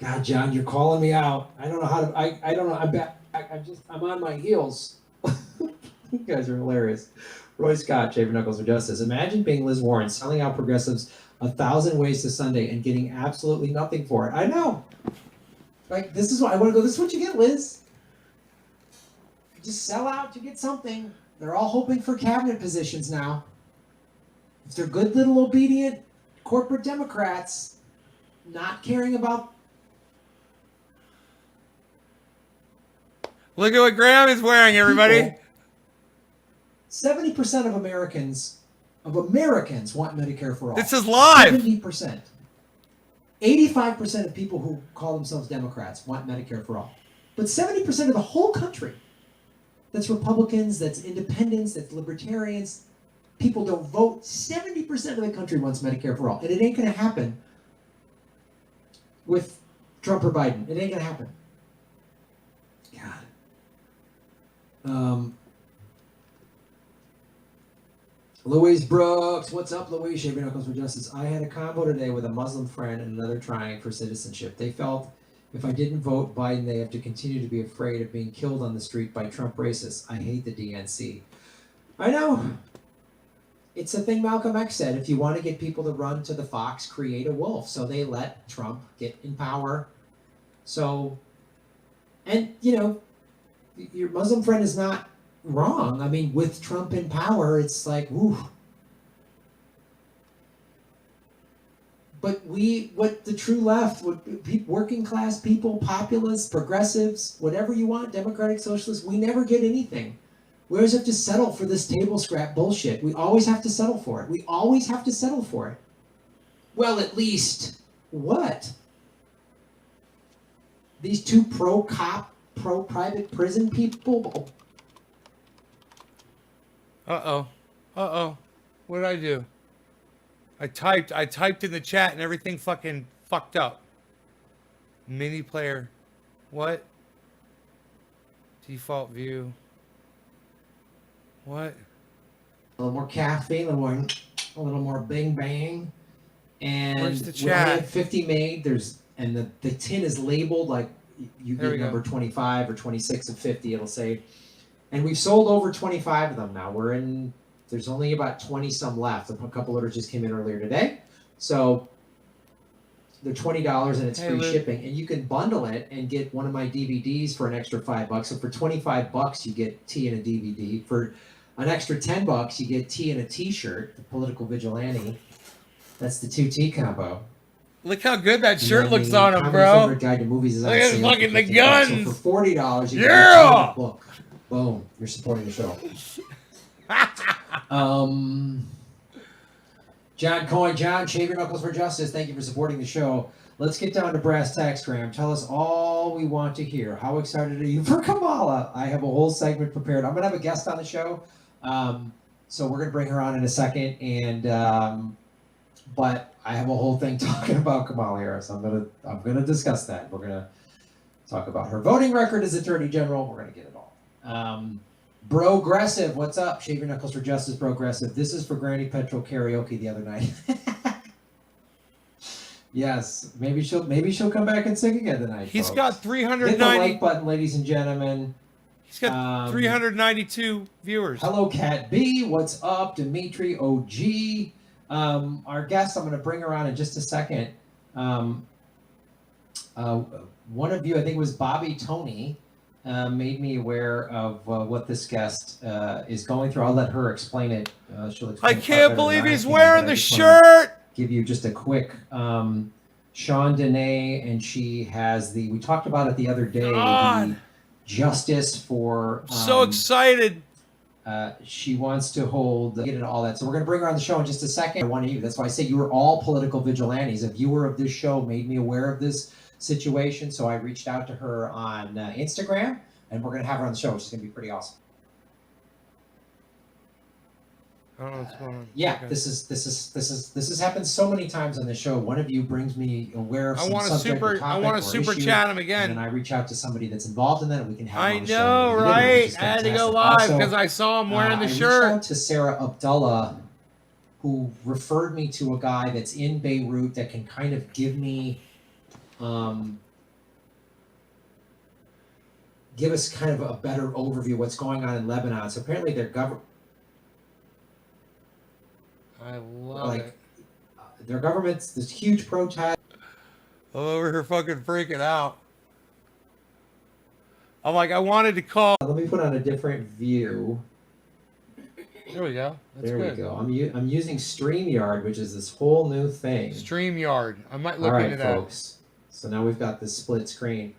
God, John, you're calling me out. I don't know how to. I don't know. I'm back. I'm on my heels. You guys are hilarious. Roy Scott, Shaver Knuckles for Justice. Imagine being Liz Warren, selling out progressives 1,000 ways to Sunday and getting absolutely nothing for it. I know. Like, this is what I want to go. This is what you get, Liz. You just sell out, you get something. They're all hoping for cabinet positions now. If they're good little obedient corporate Democrats, not caring about. Look at what Graham is wearing, everybody. 70% of Americans want Medicare for all. This is live. 70%. 85% of people who call themselves Democrats want Medicare for all. But 70% of the whole country, that's Republicans, that's independents, that's libertarians, people don't vote. 70% of the country wants Medicare for all. And it ain't going to happen with Trump or Biden. It ain't going to happen. God. Louise Brooks, what's up, Louise? Shaving Knuckles for Justice. I had a combo today with a Muslim friend and another trying for citizenship. They felt if I didn't vote Biden, they have to continue to be afraid of being killed on the street by Trump racists. I hate the DNC. I know. It's a thing Malcolm X said. If you want to get people to run to the fox, create a wolf. So they let Trump get in power. So, and, you know, your Muslim friend is not wrong. I mean, with Trump in power, it's like, woo. But what the true left, working class people, populists, progressives, whatever you want, democratic socialists, we never get anything. We always have to settle for this table scrap bullshit. We always have to settle for it. We always have to settle for it. Well, at least, what? These two pro-cop, pro-private prison people? Uh-oh. What did I do? I typed in the chat and everything fucking fucked up. Mini player. What? Default view. What? A little more caffeine, a little more bing bang. And where's the we chat? only have 50 made. And the tin is labeled like you get number 25 or 26 of 50, it'll say. And we've sold over 25 of them now. There's only about 20 some left. A couple orders just came in earlier today. So they're $20 and it's free shipping. And you can bundle it and get one of my DVDs for an extra $5. So for $25, you get tea and a DVD. For an extra $10, you get tea and a t-shirt, the Political Vigilante. That's the 2T combo. Look how good that shirt looks on him, bro. Guide to Movies is on Look at sale fucking the $50. guns. So for $40, you get a book. Boom. You're supporting the show. John Coyne, John, Shave Your Knuckles for Justice. Thank you for supporting the show. Let's get down to brass tacks, Graham. Tell us all we want to hear. How excited are you for Kamala? I have a whole segment prepared. I'm going to have a guest on the show. So we're going to bring her on in a second. And but I have a whole thing talking about Kamala Harris. I'm going to discuss that. We're going to talk about her voting record as Attorney General. We're going to get it all. Brogressive, what's up? Shave Your Knuckles for Justice, Brogressive. This is for Granny Petrol karaoke the other night. Yes, maybe she'll come back and sing again tonight. He's folks. got 390. Hit the like button, ladies and gentlemen. He's got 392 viewers. Hello, Cat B. What's up, Dimitri OG? Our guest, I'm going to bring her on in just a second. One of you, I think it was Bobby Tony, made me aware of what this guest is going through. I'll let her explain it. She'll explain I can't believe he's wearing the shirt. Give you just a quick Sean Dene, and she has we talked about it the other day, the Justice for so excited. She wants to get into all that. So we're going to bring her on the show in just a second. I want you. That's why I say you were all political vigilantes. A viewer of this show made me aware of this situation, so I reached out to her on Instagram, and we're going to have her on the show, which is going to be pretty awesome. I don't know what's going on. Yeah, okay. This has happened so many times on the show. One of you brings me aware of some subject or topic. I want to super chat him again. And then I reach out to somebody that's involved in that, and we can have him on the show. I know, right? I had to go live because I saw him wearing the shirt. I reached out to Sarah Abdullah, who referred me to a guy that's in Beirut that can kind of give me give us kind of a better overview of what's going on in Lebanon. So apparently their government, I love like it. their government's this huge protest. I'm over here fucking freaking out. I'm like, I wanted to call. Let me put on a different view. There we go. That's There good. we go. I'm using StreamYard, which is this whole new thing. StreamYard. I might All look right, into that. folks. So now we've got this split screen.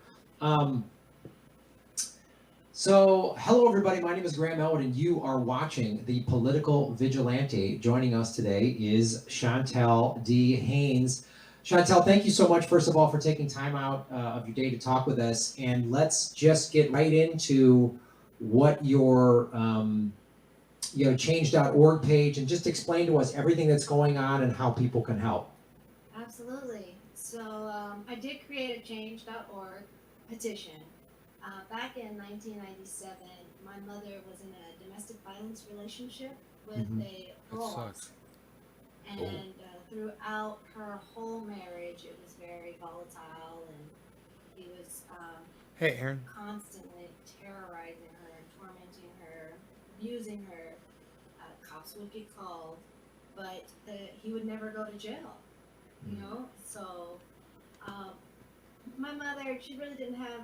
So hello everybody. My name is Graham Elwood, and you are watching The Political Vigilante. Joining us today is Chantel D. Haynes. Chantel, thank you so much, first of all, for taking time out of your day to talk with us. And let's just get right into what your change.org page, and just explain to us everything that's going on and how people can help. Absolutely. So I did create a change.org petition. Back in 1997, my mother was in a domestic violence relationship with a parole officer. And throughout her whole marriage, it was very volatile, and he was Hey, Aaron. constantly terrorizing her, tormenting her, abusing her. Cops would get called, but he would never go to jail, you know? So my mother, she really didn't have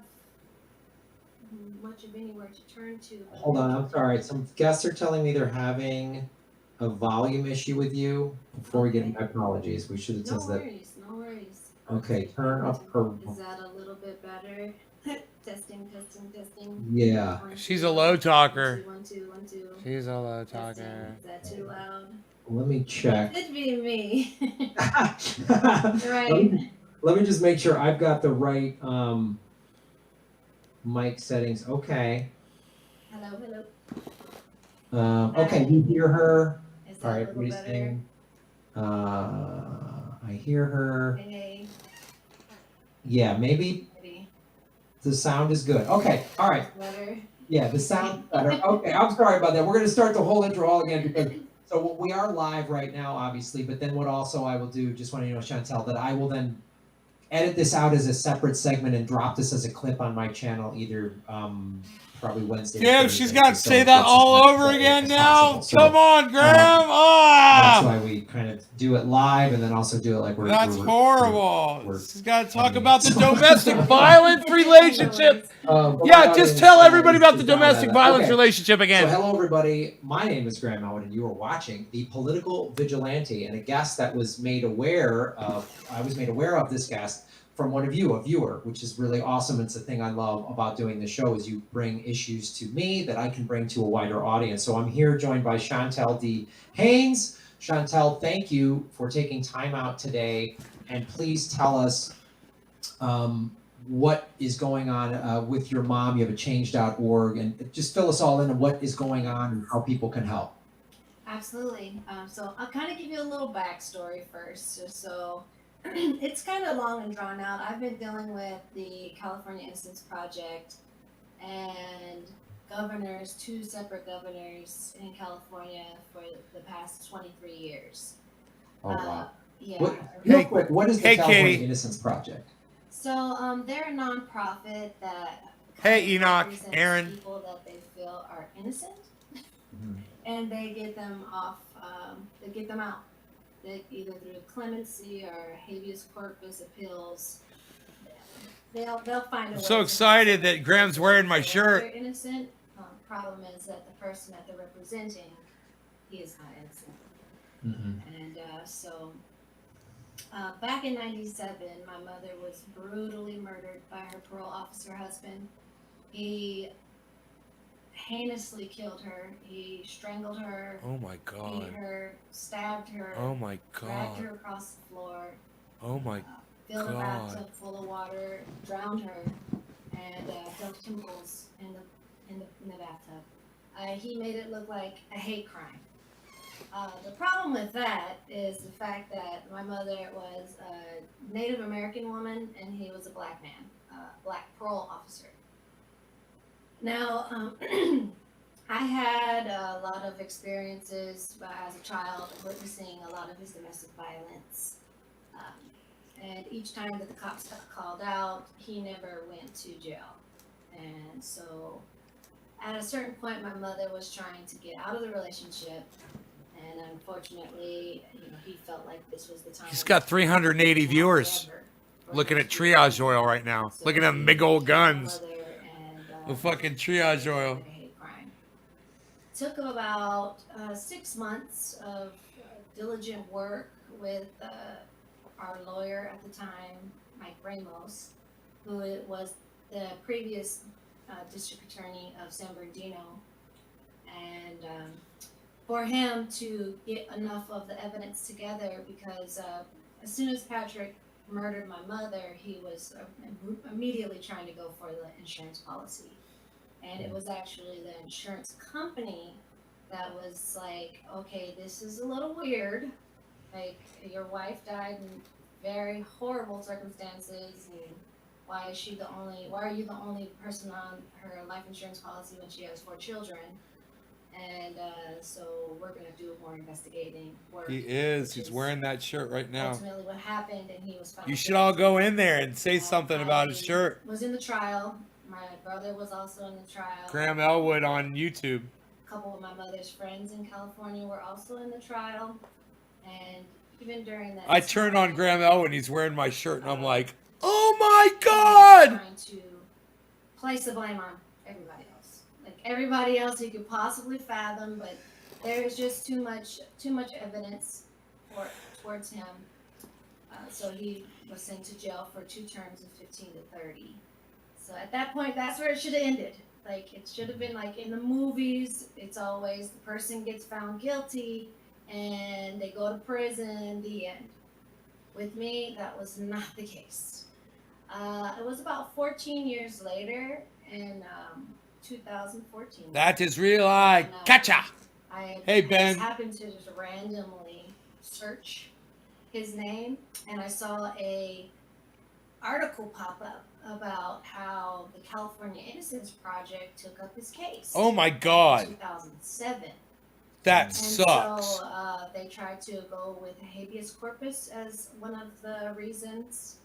much of anywhere to turn to. Hold on, I'm sorry. Some guests are telling me they're having a volume issue with you. Before we get into my apologies, we should have No said that. worries, no worries. Okay, turn up her. Is that a little bit better? Testing. Yeah. She's a low talker. 1 2 1 2 1 2. She's a low Testing. talker. Is that too loud? Let me check. Could be me. Let Right. me just make sure I've got the right mic settings. Okay. Hello. Okay, you hear her. Is All that right, a little everybody's better? saying. I hear her. Hey, Yeah, maybe maybe. the sound is good. Okay, all right. Better. Yeah, the sound better. Okay, I'm sorry about that. We're going to start the whole intro all again because so we are live right now, obviously. But then what also I will do, just want to Chantel, that I will then edit this out as a separate segment and drop this as a clip on my channel either probably Wednesday. or Damn, Thursday, she's got to just so say it that gets as all much over play again as now. possible. So, Come on, Graham. that's Ah, why we kind of do it live and then also do it like we're. that's we're horrible. She's got to talk funny. about the domestic violence relationship. Yeah, just tell everybody about the domestic violence Okay. relationship So again. hello everybody, my name is Graham Elwood and you are watching The Political Vigilante, and a guest that was made aware of, I was made aware of this guest from one of you, a viewer, which is really awesome. It's the thing I love about doing the show is you bring issues to me that I can bring to a wider audience. So I'm here joined by Chantel D. Haynes. Chantel, thank you for taking time out today, and please tell us what is going on with your mom. You have a change.org, and just fill us all in on what is going on and how people can help. Absolutely. So I'll kind of give you a little backstory first. So it's kind of long and drawn out. I've been dealing with the California Innocence Project and two separate governors in California for the past 23 years. Oh wow! Yeah. Real quick, what is the Hey, California Katie. Innocence Project? So they're a nonprofit that Hey, kind of Enoch, represents Aaron. people that they feel are innocent, and they get them off. They get them out. They, either through clemency or habeas corpus appeals. They'll find a way. I'm so to excited make that Graham's wearing my they're shirt. innocent. Problem is that the person that they're representing, he is not innocent. And so back in 97, my mother was brutally murdered by her parole officer husband. He heinously killed her. He strangled her, Oh my beat god. her, stabbed her, Oh my dragged her god. across the floor, Oh my. filled a God. bathtub full of water, drowned her, and dumped chemicals in the bathtub. He made it look like a hate crime. The problem with that is the fact that my mother was a Native American woman and he was a black man, black parole officer. Now, I had a lot of experiences as a child witnessing a lot of his domestic violence. And each time that the cops got called out, he never went to jail. And so at a certain point, my mother was trying to get out of the relationship. And unfortunately, he felt like this was the time. He's got 380 viewers looking at triage oil right now. Looking at them big old guns. The fucking triage oil. Took about 6 months of diligent work with our lawyer at the time, Mike Ramos, who was the previous district attorney of San Bernardino. And for him to get enough of the evidence together, because as soon as Patrick murdered my mother, he was immediately trying to go for the insurance policy. And it was actually the insurance company that was like, okay, this is a little weird. Like, your wife died in very horrible circumstances, and why are you the only person on her life insurance policy when she has 4 children? And so we're going to do more investigating work. He is. He's wearing that shirt right now. Ultimately what happened, and he was found You should all go in there and say something about his shirt. Was in the trial. My brother was also in the trial. Graham Elwood on YouTube. A couple of my mother's friends in California were also in the trial. And even during that I turned on Graham Elwood and he's wearing my shirt and I'm like, oh my God! Trying to place the blame on everybody else. Like everybody else he could possibly fathom, but there's just too much evidence towards him. So he was sent to jail for 2 terms of 15 to 30. So at that point, that's where it should have ended. Like, it should have been like in the movies. It's always the person gets found guilty and they go to prison, the end. With me, that was not the case. It was about 14 years later in 2014. That is real eye. Catcha! Hey, Ben. I happened to just randomly search his name, and I saw a article pop up about how the California Innocence Project took up his case. Oh my God. In 2007. That sucks. So they tried to go with habeas corpus as one of the reasons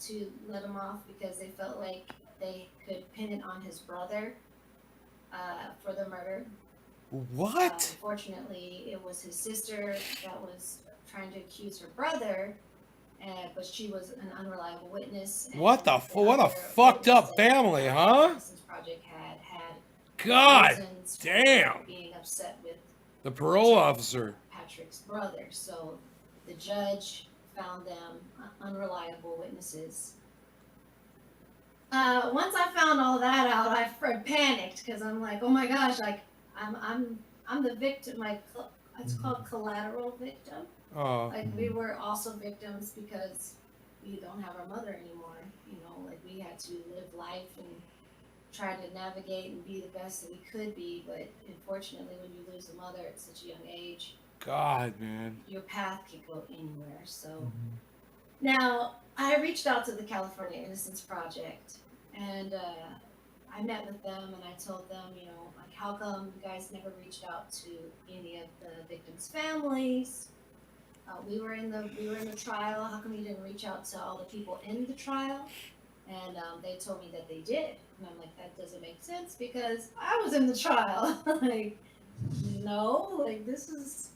to let him off, because they felt like they could pin it on his brother for the murder. What? Unfortunately, it was his sister that was trying to accuse her brother, but she was an unreliable witness. What a fucked up family, huh? Innocence Project had God damn. Being upset with the parole officer, Patrick's brother. So the judge found them unreliable witnesses. Once I found all that out, I panicked, because I'm like, oh my gosh, like I'm the victim. Like, it's called collateral victim. Oh. Like, we were also victims because we don't have our mother anymore. Like, we had to live life and try to navigate and be the best that we could be. But unfortunately, when you lose a mother at such a young age, God, man, your path can go anywhere. So now I reached out to the California Innocence Project, and I met with them, and I told them, like, how come you guys never reached out to any of the victims' families? We were in the trial. How come you didn't reach out to all the people in the trial? And they told me that they did. And I'm like, that doesn't make sense, because I was in the trial. Like, no, like, this is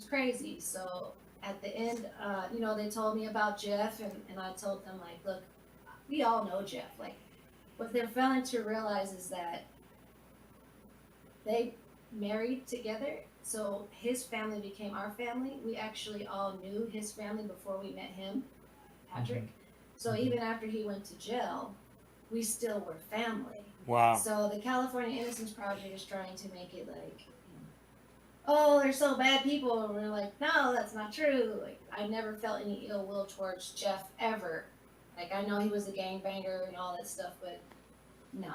crazy. So at the end, they told me about Jeff, and I told them, like, look, we all know Jeff. Like, what they're failing to realize is that they married together. So his family became our family. We actually all knew his family before we met him, Patrick. So even after he went to jail, we still were family. Wow. So the California Innocence Project is trying to make it like, oh, they're so bad people. And we're like, no, that's not true. Like, I never felt any ill will towards Jeff ever. Like, I know he was a gangbanger and all that stuff, but no.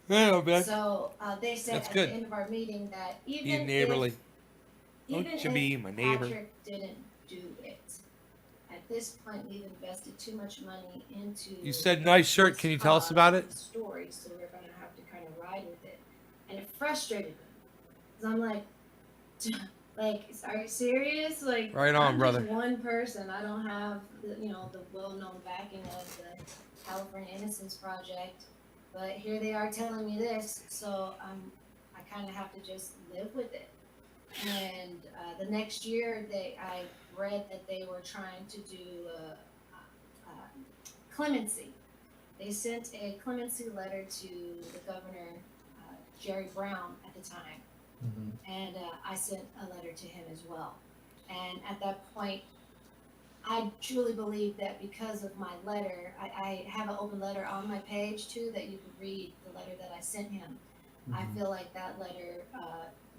Yeah, man. So they said That's at good. the end of our meeting that Be even neighborly. even Don't you be my neighbor. Patrick didn't do it, at this point we've invested too much money into. You said nice shirt. this Can you tell us cause about and it? Story, so we're gonna have to kind of ride with it, and it frustrated me, because I'm like, are you serious? Like, Right on, I'm brother. just one person. I don't have the well-known backing of the California Innocence Project. But here they are telling me this, so I kind of have to just live with it. And the next year, I read that they were trying to do clemency. They sent a clemency letter to the governor, Jerry Brown, at the time, and I sent a letter to him as well. And at that point, I truly believe that because of my letter, I have an open letter on my page too that you could read the letter that I sent him. I feel like that letter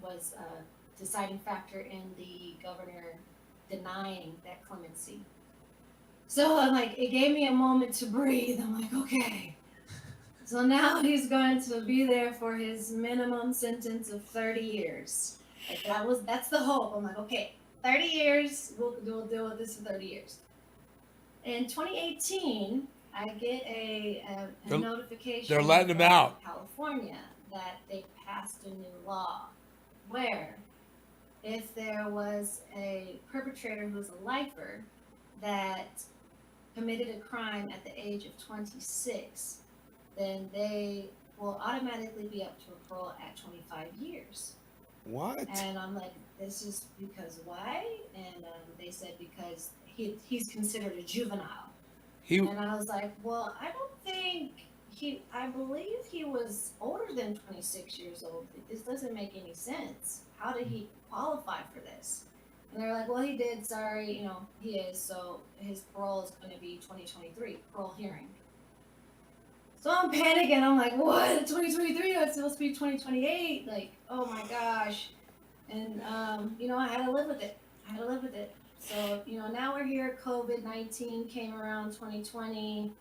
was a deciding factor in the governor denying that clemency. So I'm like, it gave me a moment to breathe. I'm like, okay. So now he's going to be there for his minimum sentence of 30 years. Like that's the hope. I'm like, okay, 30 years, we'll deal with this for 30 years. In 2018, I get a notification. They're letting him out. California, that they passed a new law where if there was a perpetrator who was a lifer that committed a crime at the age of 26, then they will automatically be up to a parole at 25 years. What? And I'm like, this is because why? And they said because he's considered a juvenile. And I was like, well, I don't think I believe he was older than 26 years old. This doesn't make any sense. How did he qualify for this? And they're like, well, he did. Sorry, he is. So his parole is going to be 2023, parole hearing. So I'm panicking. I'm like, what? 2023? It's supposed to be 2028. Like, oh my gosh. And, I had to live with it. So, now we're here. COVID-19 came around 2020.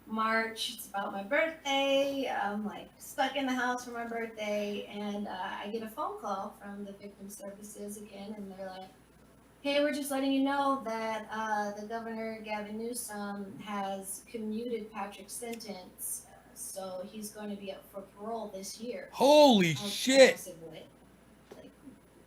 March, it's about my birthday. I'm like stuck in the house for my birthday. And I get a phone call from the victim services again. And they're like, hey, we're just letting you know that the governor, Gavin Newsom, has commuted Patrick's sentence. So he's going to be up for parole this year. Holy shit. I said, what? Like,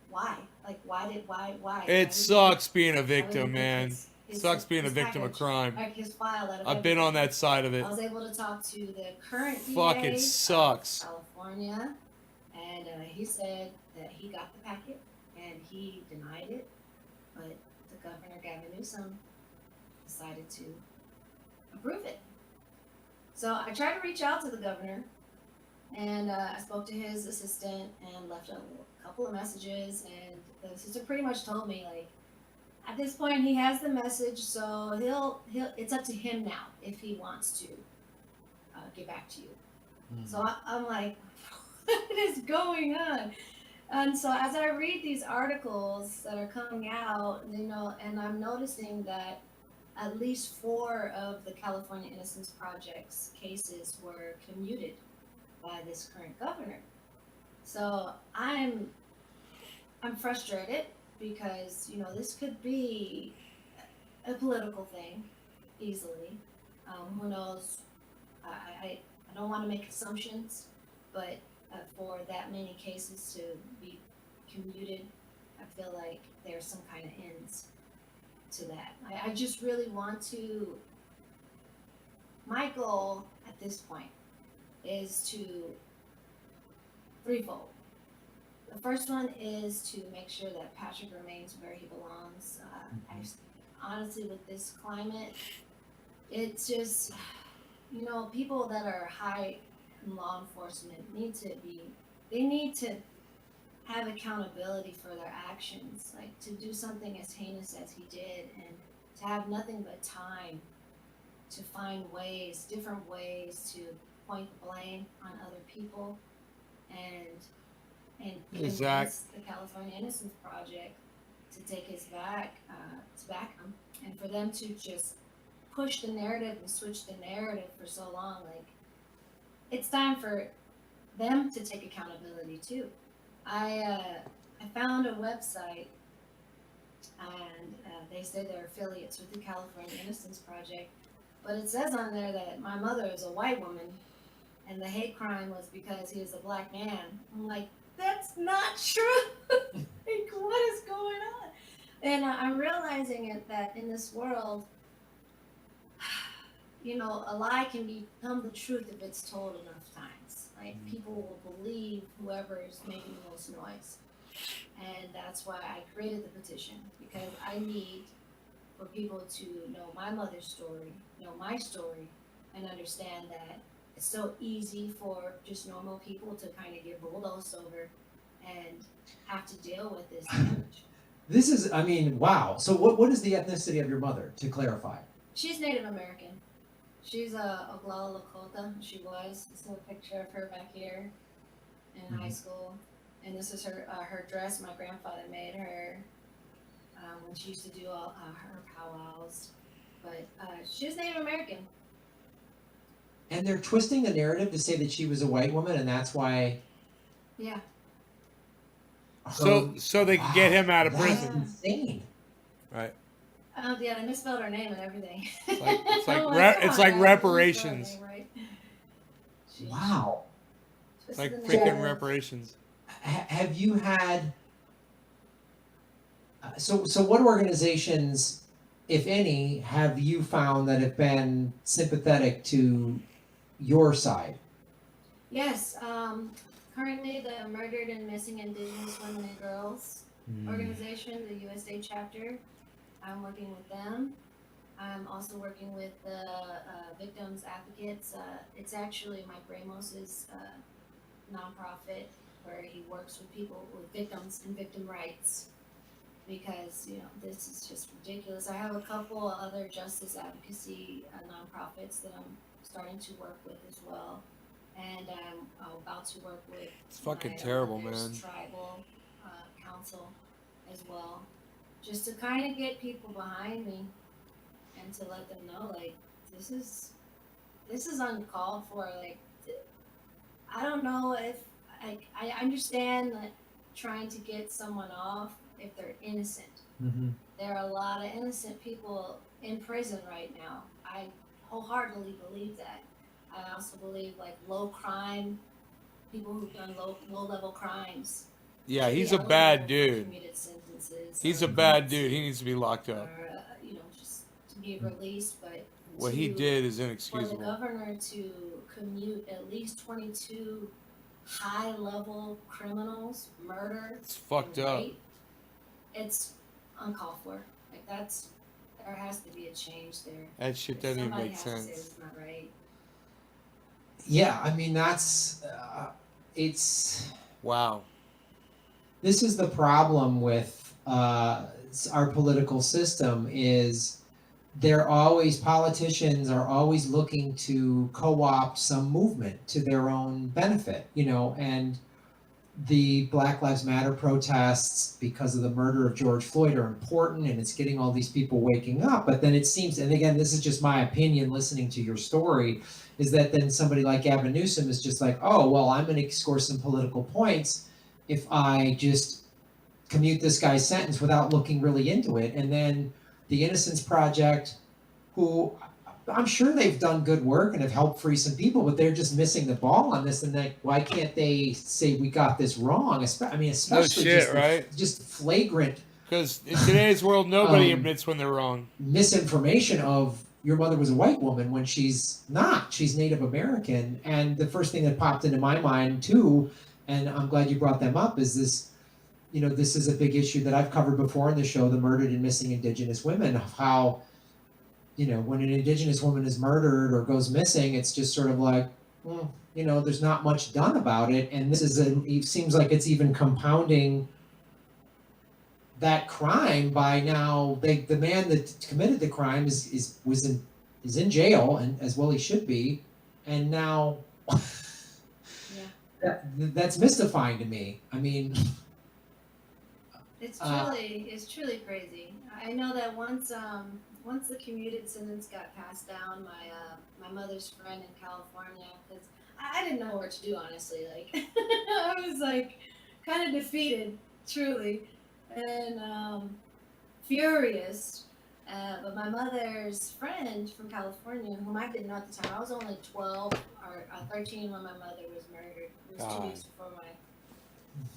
why? Like, why? It sucks being a victim, man. Sucks being a victim of crime. Like his file I've been on that side of it. I was able to talk to the current DA Fucking sucks. of California, and he said that he got the packet and he denied it, but the governor, Gavin Newsom, decided to approve it. So I tried to reach out to the governor, and I spoke to his assistant and left a couple of messages, and the assistant pretty much told me, like, at this point he has the message, so he'll it's up to him now if he wants to get back to you. So I'm like, what is going on? And so as I read these articles that are coming out, and I'm noticing that at least 4 of the California Innocence Project's cases were commuted by this current governor. So I'm frustrated because, this could be a political thing easily. Who knows? I don't want to make assumptions, but for that many cases to be commuted, I feel like there's some kind of ends to that. I just really want to, my goal at this point is to threefold. The first one is to make sure that Patrick remains where he belongs. Honestly, with this climate, it's just, people that are high in law enforcement need to have accountability for their actions, like to do something as heinous as he did, and to have nothing but time to find different ways to point the blame on other people, and convince the California Innocence Project to take his back, to back him, and for them to just push the narrative and switch the narrative for so long. Like, it's time for them to take accountability too. I found a website, and they say they're affiliates with the California Innocence Project, but it says on there that my mother is a white woman, and the hate crime was because he was a black man. I'm like, that's not true. Like, what is going on? And I'm realizing that in this world, you know, a lie can become the truth if it's told enough times. Right? People will believe whoever is making the most noise. And that's why I created the petition, because I need for people to know my mother's story, know my story, and understand that it's so easy for just normal people to kind of get bulldozed over and have to deal with this damage. This is, I mean, wow. So what is the ethnicity of your mother, to clarify? She's Native American. She's a Oglala Lakota. She was. This is a picture of her back here in high school. And this is her dress my grandfather made her when she used to do all her powwows. But she's Native American. And they're twisting the narrative to say that she was a white woman, and that's why. Yeah. So they can get him out of That's prison. insane. Right. Yeah, they misspelled her name and everything. It's like I'm it's come like on, guys, reparations. you spelled her name right. She Wow. It's twisted like the freaking narrative. reparations. Have you had? So what organizations, if any, have you found that have been sympathetic to your side? Yes. Currently, the Murdered and Missing Indigenous Women and Girls organization, the USA chapter. I'm working with them. I'm also working with the Victims Advocates. It's actually Mike Ramos's nonprofit where he works with people, with victims and victim rights. Because, you know, this is just ridiculous. I have a couple other justice advocacy nonprofits that I'm starting to work with as well. And I'm about to work with It's fucking my terrible, mother's man. tribal council as well, just to kind of get people behind me and to let them know, like, this is uncalled for. Like, I don't know if I understand that trying to get someone off if they're innocent. Mm-hmm. There are a lot of innocent people in prison right now. I wholeheartedly believe that. I also believe like low crime, people who've done low level crimes. Yeah, should be he's a eligible bad for dude. commuted sentences. He's or a bad dude. He needs to be locked Or up. you know, just to be released. But What he did is for the inexcusable. governor to commute at least 22 high level criminals, murder, It's fucked and up. rape, it's uncalled for. Like there has to be a change there. That shit doesn't even Somebody make has to say sense. it's not right. Yeah, I mean that's it's. Wow. This is the problem with our political system is politicians are always looking to co-opt some movement to their own benefit, you know, and the Black Lives Matter protests because of the murder of George Floyd are important and it's getting all these people waking up. But then it seems, and again, this is just my opinion listening to your story, is that then somebody like Gavin Newsom is just like, oh, well, I'm going to score some political points if I just commute this guy's sentence without looking really into it. And then the Innocence Project, who I'm sure they've done good work and have helped free some people, but they're just missing the ball on this. And like, why can't they say we got this wrong? I mean, especially shit, just, right? just flagrant Because in today's world, nobody admits when they're wrong. misinformation of your mother was a white woman when she's not. She's Native American. And the first thing that popped into my mind too, and I'm glad you brought them up, is this, you know, this is a big issue that I've covered before in the show, the murdered and missing Indigenous women, how, you know, when an Indigenous woman is murdered or goes missing, it's just sort of like, you know, there's not much done about it. And this is it seems like it's even compounding that crime by now. The man that committed the crime is in jail, and as well he should be, and now that's mystifying to me. I mean, It's truly crazy. I know that once the commuted sentence got passed down, my mother's friend in California, because I didn't know what to do, honestly. Like I was like kind of defeated, truly, and furious. But my mother's friend from California, whom I didn't know at the time, I was only 12 or 13 when my mother was murdered. It was 2 weeks before my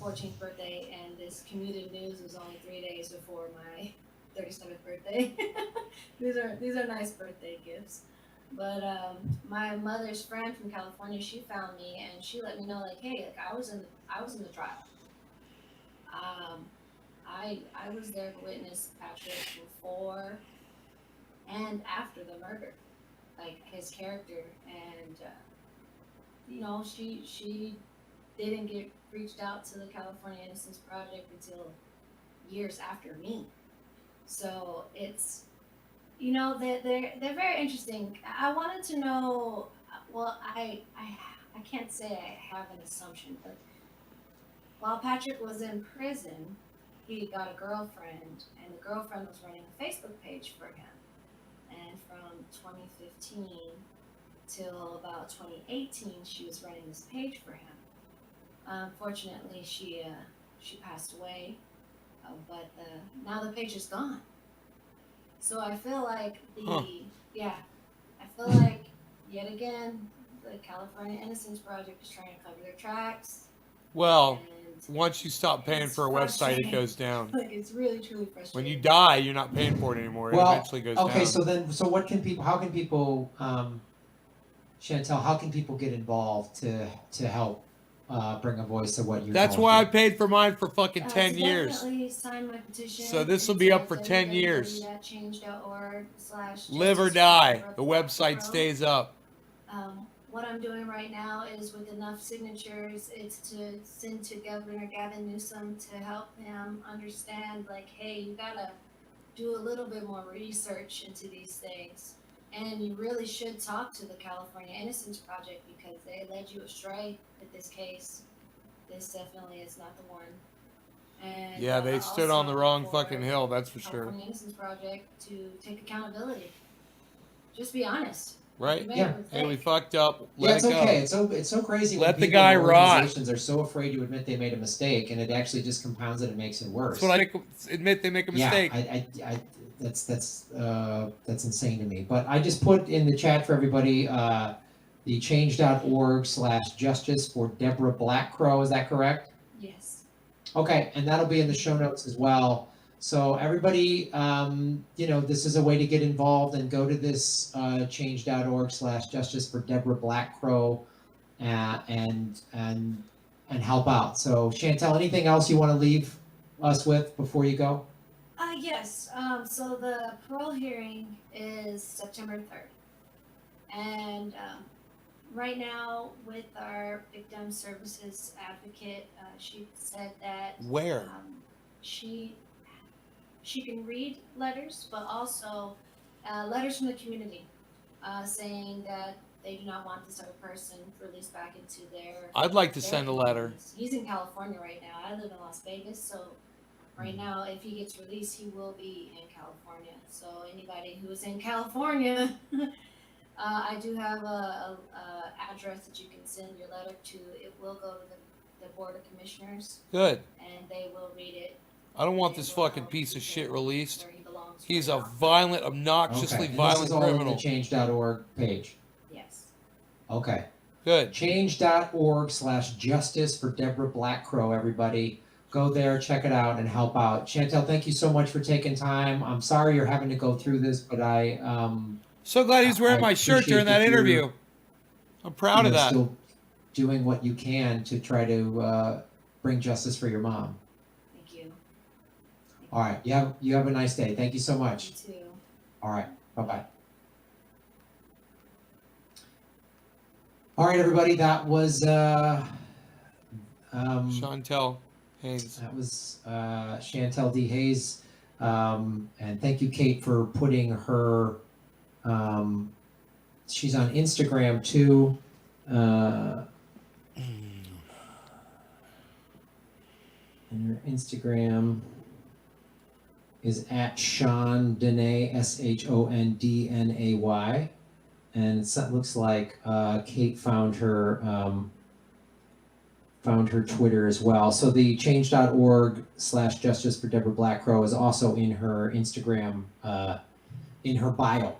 14th birthday, and this commuted news was only 3 days before my 37th birthday. These are nice birthday gifts. But my mother's friend from California, she found me and she let me know like, hey, like I was in the trial. Um, I was there to witness Patrick before and after the murder, like his character, and you know, she didn't get reached out to the California Innocence Project until years after me. So it's, you know, they're very interesting. I wanted to know. Well, I can't say I have an assumption, but while Patrick was in prison, he got a girlfriend, and the girlfriend was running a Facebook page for him. And from 2015 till about 2018, she was running this page for him. Unfortunately, she passed away, but now the page is gone. So I feel like yeah, I feel like yet again the California Innocence Project is trying to cover their tracks. Well, And once you stop paying it's for a website, it frustrating. goes down. Like it's really truly When frustrating. you die, you're not paying for it anymore. It Well, eventually goes okay, down. so what can people? How can people? Chantel, how can people get involved to help bring a voice to what you're? That's why I paid for mine for fucking 10 so years. Definitely sign my petition. So this will be up for 10 years. Change.org/justice Live or for die. Deborah The website Black stays up. Crow. What I'm doing right now is with enough signatures, it's to send to Governor Gavin Newsom to help him understand, like, hey, you gotta do a little bit more research into these things. And you really should talk to the California Innocence Project because they led you astray with this case. This definitely is not the one. And Yeah, they stood on the also wrong for fucking hill, that's for sure. California Innocence Project to take accountability. Just be honest. Right? You made Yeah. a mistake. Hey, we fucked up. Yeah, Let it's it go. okay. It's so crazy. Let when the people guy in rot. organizations are so afraid to admit they made a mistake, and it actually just compounds it and makes it worse. That's what I admit they make a mistake. Yeah, I that's insane to me. But I just put in the chat for everybody the change.org/justice for Deborah Black Crow. Is that correct? Yes. Okay, and that'll be in the show notes as well. So everybody, you know, this is a way to get involved and go to this change.org/justice for Deborah Black Crow and help out. So Chantel, anything else you want to leave us with before you go? Yes. So the parole hearing is September 3rd. And right now, with our victim services advocate, she said that Where? she can read letters, but also letters from the community saying that they do not want this other person released back into their. I'd like to their send a letter. communities. He's in California right now. I live in Las Vegas, so right now, if he gets released, he will be in California. So anybody who is in California, I do have a address that you can send your letter to. It will go to the Board of Commissioners, Good. and they will read it. I don't want this fucking piece of shit released. Where he belongs He's right a now. violent, obnoxiously Okay, and violent this is all criminal. on the change.org page. Yes. Okay. Good. Change.org/justice for Deborah Black Crow, everybody. Go there, check it out, and help out. Chantel, thank you so much for taking time. I'm sorry you're having to go through this, but So glad he's wearing I my shirt appreciate during that that you're, interview. I'm proud of that. still doing what you can to try to bring justice for your mom. Thank you. All right, you have a nice day. Thank you so much. You too. All right, bye-bye. All right, everybody, that was Chantel Haynes. that was Chantel D. Hayes. And thank you, Kate, for putting her, she's on Instagram too. And her Instagram is at Sean Dene, SHONDNAY. And it looks like Kate found her Twitter as well. So the change.org/justice for Deborah Black Crow is also in her Instagram, in her bio.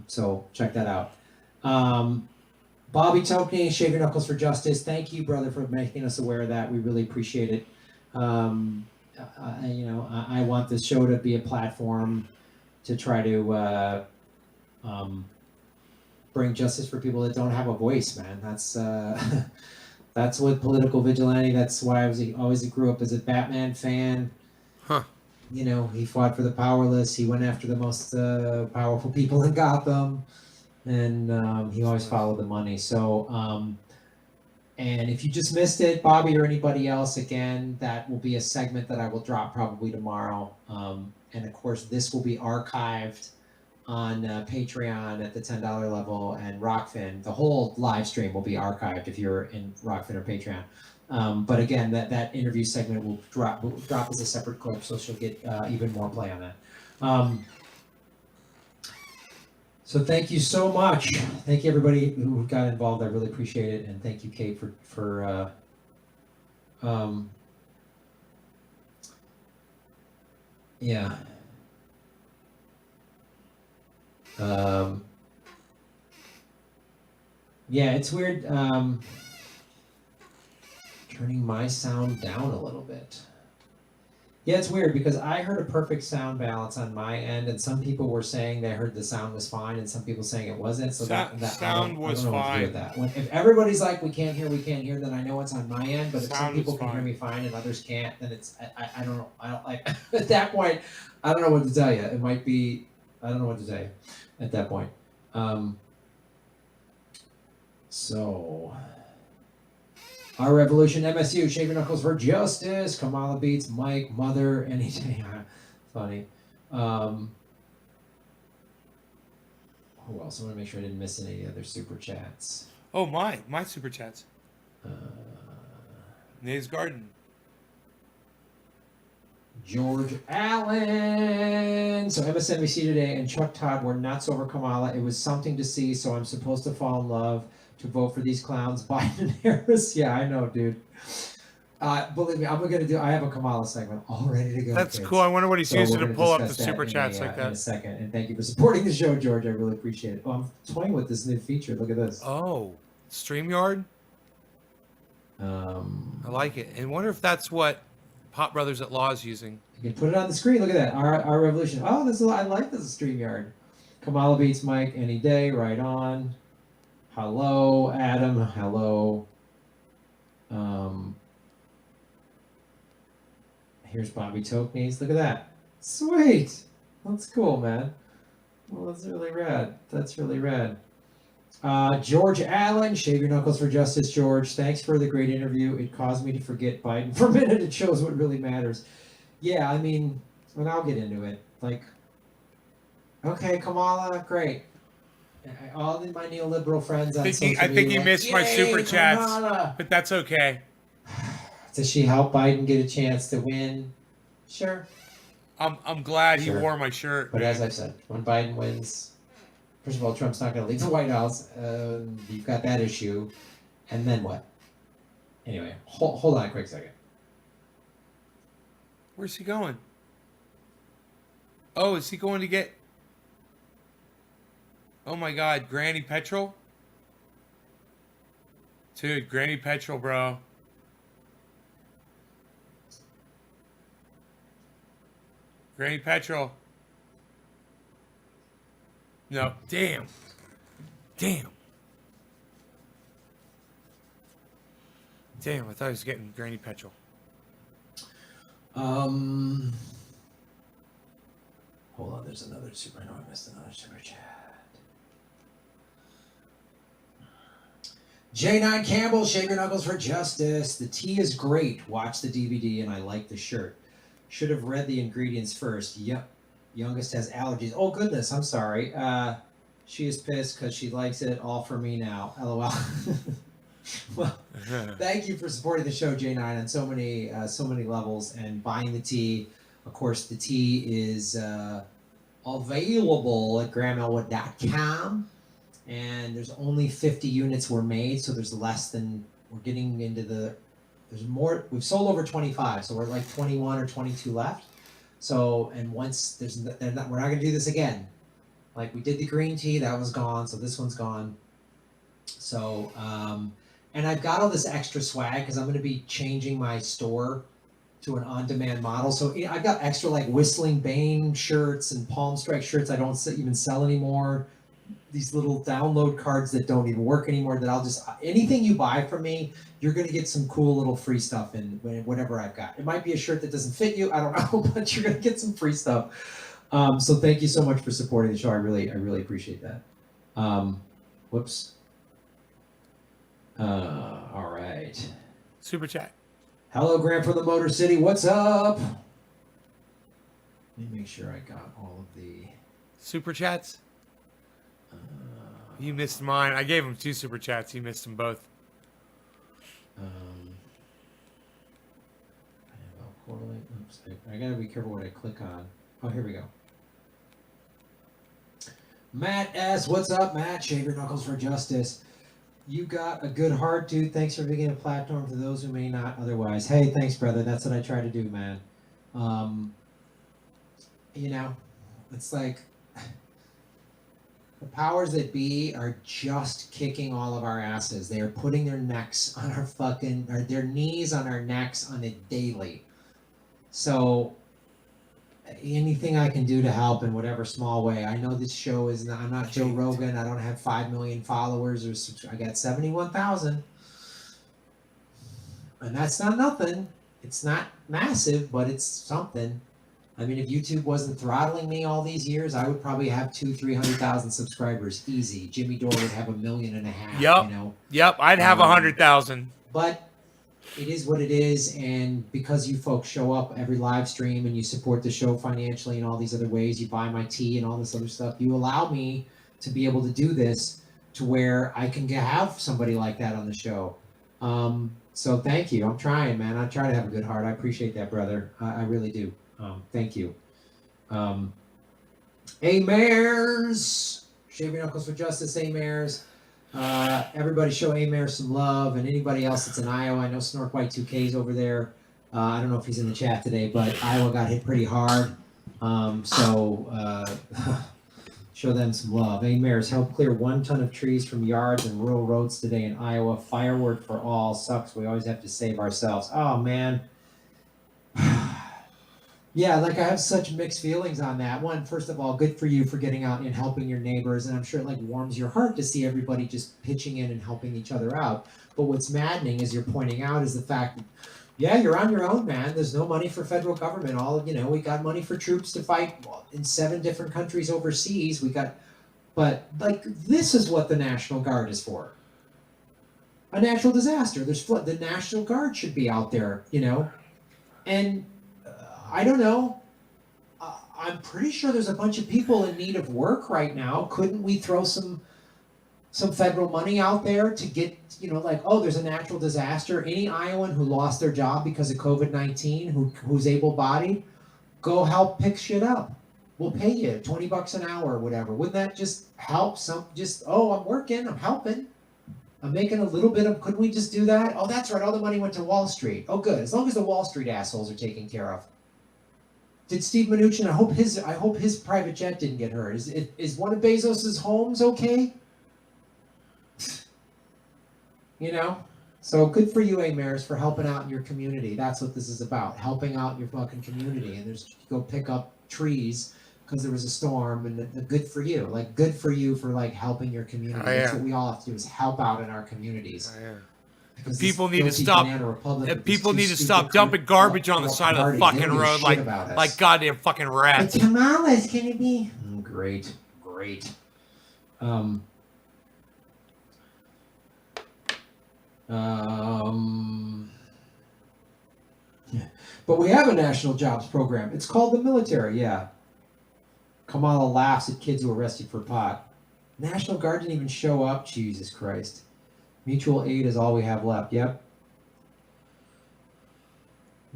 So check that out. Bobby Tokney, Shave Your Knuckles for Justice. Thank you, brother, for making us aware of that. We really appreciate it. I want this show to be a platform to try to bring justice for people that don't have a voice, man. That's that's what political vigilante. That's why I was always grew up as a Batman fan. Huh. You know, he fought for the powerless. He went after the most powerful people in Gotham, and he always followed the money. So, and if you just missed it, Bobby or anybody else, again, that will be a segment that I will drop probably tomorrow. And of course, this will be archived on Patreon at the $10 level, and Rockfin. The whole live stream will be archived if you're in Rockfin or Patreon. But again, that interview segment will drop as a separate clip, so she'll get even more play on that. So thank you so much. Thank you everybody who got involved. I really appreciate it, and thank you, Kate, for yeah. Yeah, it's weird. Turning my sound down a little bit. Yeah, it's weird because I heard a perfect sound balance on my end, and some people were saying they heard the sound was fine, and some people saying it wasn't. So that sound was I don't know what to do with that. If everybody's like we can't hear, then I know it's on my end. But if some people can hear me fine and others can't, then it's I don't know. I don't like at that point. I don't know what to tell you. It might be I don't know what to tell you at that point. So. Our Revolution, MSU, Shave Your Knuckles for Justice, Kamala Beats, Mike, Mother, anything. Funny. Who else? I want to make sure I didn't miss any other super chats. Oh, my super chats. Nays Garden. George Allen. So MSNBC today and Chuck Todd were nuts over Kamala. It was something to see, so I'm supposed to fall in love to vote for these clowns, Biden and Harris. Yeah, I know, dude. Believe me, I have a Kamala segment all ready to go. That's kids. cool. I wonder what he's using to pull up the that super chats like that. In a second. And thank you for supporting the show, George. I really appreciate it. Oh, I'm toying with this new feature. Look at this. Oh, StreamYard? I like it. And wonder if that's what Pop Brothers at Law is using. You can put it on the screen. Look at that. Our Revolution. Oh, I like this StreamYard. Kamala beats Mike any day. Right on. Hello, Adam. Hello. Here's Bobby Tokenies. Look at that. Sweet. That's cool, man. Well, that's really rad. That's really rad. George Allen, Shave Your Knuckles for Justice, George. Thanks for the great interview. It caused me to forget Biden for a minute. It shows what really matters. Yeah, I mean, and I'll get into it. Like, okay, Kamala, great. All my neoliberal friends on social media. I think he missed my super chats, Kamala. but that's okay. Does she help Biden get a chance to win? Sure. I'm glad he wore my shirt. But as I've said, when Biden wins, first of all, Trump's not going to leave the White House. You've got that issue. And then what? Anyway, hold on a quick second. Where's he going? Oh, is he going to get... Oh my God, Granny Petrol? Dude, Granny Petrol, bro. Granny Petrol. No, damn. Damn, I thought he was getting Granny Petrol. Hold on, there's another super. I know I missed another super chat. J9 Campbell, Shave Your Knuckles for Justice. The tea is great. Watch the DVD, and I like the shirt. Should have read the ingredients first. Yep. Youngest has allergies. Oh, goodness. I'm sorry. She is pissed because she likes it. All for me now. LOL. Well, thank you for supporting the show, J9, on so many levels and buying the tea. Of course, the tea is available at GrahamElwood.com. And there's only 50 units were made, so there's less than, we're getting into the, there's more, we've sold over 25, so we're like 21 or 22 left. So, and once there's, we're not going to do this again. Like we did the green tea, that was gone, so this one's gone. So, and I've got all this extra swag because I'm going to be changing my store to an on-demand model. So I've got extra like Whistling Bane shirts and Palm Strike shirts I don't even sell anymore. these little download cards that don't even work anymore. That I'll just anything you buy from me, you're gonna get some cool little free stuff in whatever I've got. It might be a shirt that doesn't fit you, I don't know, but you're gonna get some free stuff. So thank you so much for supporting the show. I really appreciate that. Whoops. All right. Super chat. Hello, Grant from the Motor City. What's up? Let me make sure I got all of the Super chats. You missed mine. I gave him 2 super chats. You missed them both. Oops, I gotta be careful what I click on. Oh, here we go. Matt S. What's up, Matt? Shave your knuckles for justice. You got a good heart, dude. Thanks for being a platform to those who may not otherwise. Hey, thanks, brother. That's what I try to do, man. You know, it's like the powers that be are just kicking all of our asses. They are putting their necks on our fucking, or their knees on our necks on a daily. So anything I can do to help in whatever small way. I know this show is not, I'm not Joe Rogan. I don't have 5 million followers or I got 71,000. And that's not nothing. It's not massive, but it's something. I mean, if YouTube wasn't throttling me all these years, I would probably have 200,000-300,000 subscribers, easy. Jimmy Dore would have 1.5 million. Yep. You know. Yep. I'd have 100,000. But it is what it is, and because you folks show up every live stream and you support the show financially in all these other ways, you buy my tea and all this other stuff, you allow me to be able to do this to where I can have somebody like that on the show. So thank you. I'm trying, man. I try to have a good heart. I appreciate that, brother. I really do. Thank you. A-Mares. Shave your knuckles for justice, A-Mares. Everybody show A-Mare some love, and anybody else that's in Iowa. I know Snork White 2K's over there. I don't know if he's in the chat today, but Iowa got hit pretty hard. Show them some love. A-Mares helped clear 1 ton of trees from yards and rural roads today in Iowa. Firework for all. Sucks. We always have to save ourselves. Oh, man. Yeah, like I have such mixed feelings on that. One, first of all, good for you for getting out and helping your neighbors, and I'm sure it like warms your heart to see everybody just pitching in and helping each other out. But what's maddening, as you're pointing out, is the fact that, yeah, you're on your own, man. There's no money for federal government. We got money for troops to fight in 7 different countries overseas. But like this is what the National Guard is for. A natural disaster. There's flood. The National Guard should be out there, and. I don't know. I'm pretty sure there's a bunch of people in need of work right now. Couldn't we throw some federal money out there to get, there's a natural disaster. Any Iowan who lost their job because of COVID-19, who's able-bodied, go help pick shit up. We'll pay you $20 an hour or whatever. Wouldn't that just help I'm working, I'm helping. I'm making a little bit of, couldn't we just do that? Oh, that's right, all the money went to Wall Street. Oh, good, as long as the Wall Street assholes are taken care of. Did Steve Mnuchin? I hope his private jet didn't get hurt. Is one of Bezos's homes okay? So good for you, A-Mares, for helping out in your community. That's what this is about, helping out your fucking community. And go pick up trees because there was a storm, and good for you. Like, good for you for like helping your community. That's what we all have to do, is help out in our communities. People need to stop. People need to stop dumping garbage on the side of the fucking road like goddamn fucking rats. But tamales, can it be? Great. But we have a national jobs program. It's called the military. Yeah. Kamala laughs at kids who are arrested for pot. National Guard didn't even show up. Jesus Christ. Mutual aid is all we have left. Yep.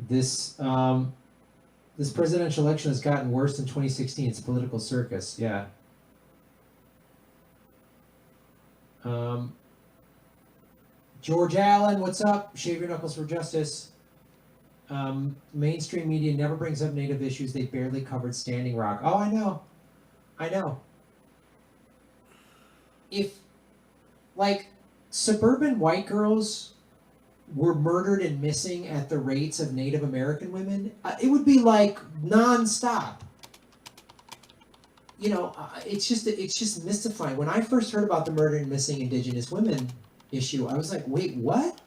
This presidential election has gotten worse than 2016. It's a political circus. Yeah. George Allen, what's up? Shave your knuckles for justice. Mainstream media never brings up Native issues. They barely covered Standing Rock. Oh, I know. If, suburban white girls were murdered and missing at the rates of Native American women, it would be nonstop. it's just mystifying. When I first heard about the murder and missing Indigenous women issue, I was like, wait, what?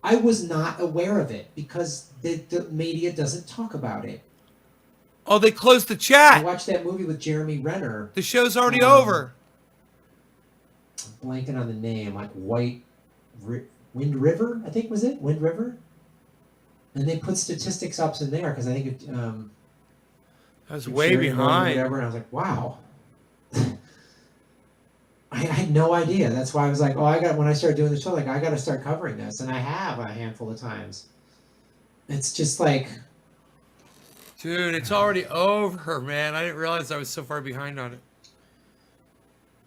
I was not aware of it because the media doesn't talk about it. Oh, they closed the I chat. watched that movie with Jeremy Renner. The show's already over. I'm blanking on the name, like Wind River, I think was it? Wind River? And they put statistics up in there because I think it I was way sharing mode or behind. whatever, and I was like, wow. I had no idea. That's why I was like, when I started doing the show, like, I got to start covering this. And I have a handful of times. It's just like, Dude, it's already over, man. I didn't realize I was so far behind on it.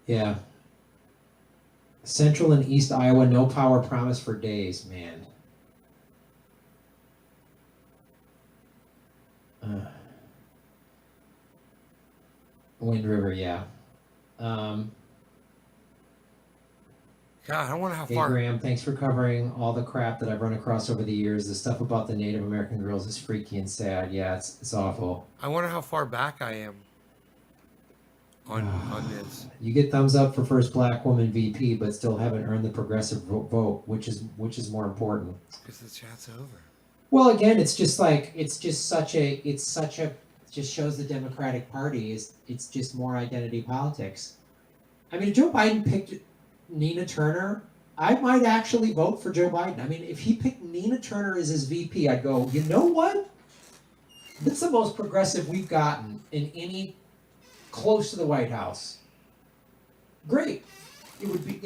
yeah. Central and East Iowa, no power promised for days, man. Wind River, yeah. God, I wonder how Hey far. Graham, thanks for covering all the crap that I've run across over the years. The stuff about the Native American girls is freaky and sad. Yeah, it's awful. I wonder how far back I am on this. You get thumbs up for first black woman VP, but still haven't earned the progressive vote, which is more important. Because the chat's over. Well, again, it's just just shows the Democratic Party it's just more identity politics. I mean, if Joe Biden picked Nina Turner, I might actually vote for Joe Biden. I mean, if he picked Nina Turner as his VP, I'd go, you know what? That's the most progressive we've gotten in any close to the White House. Great. It would be,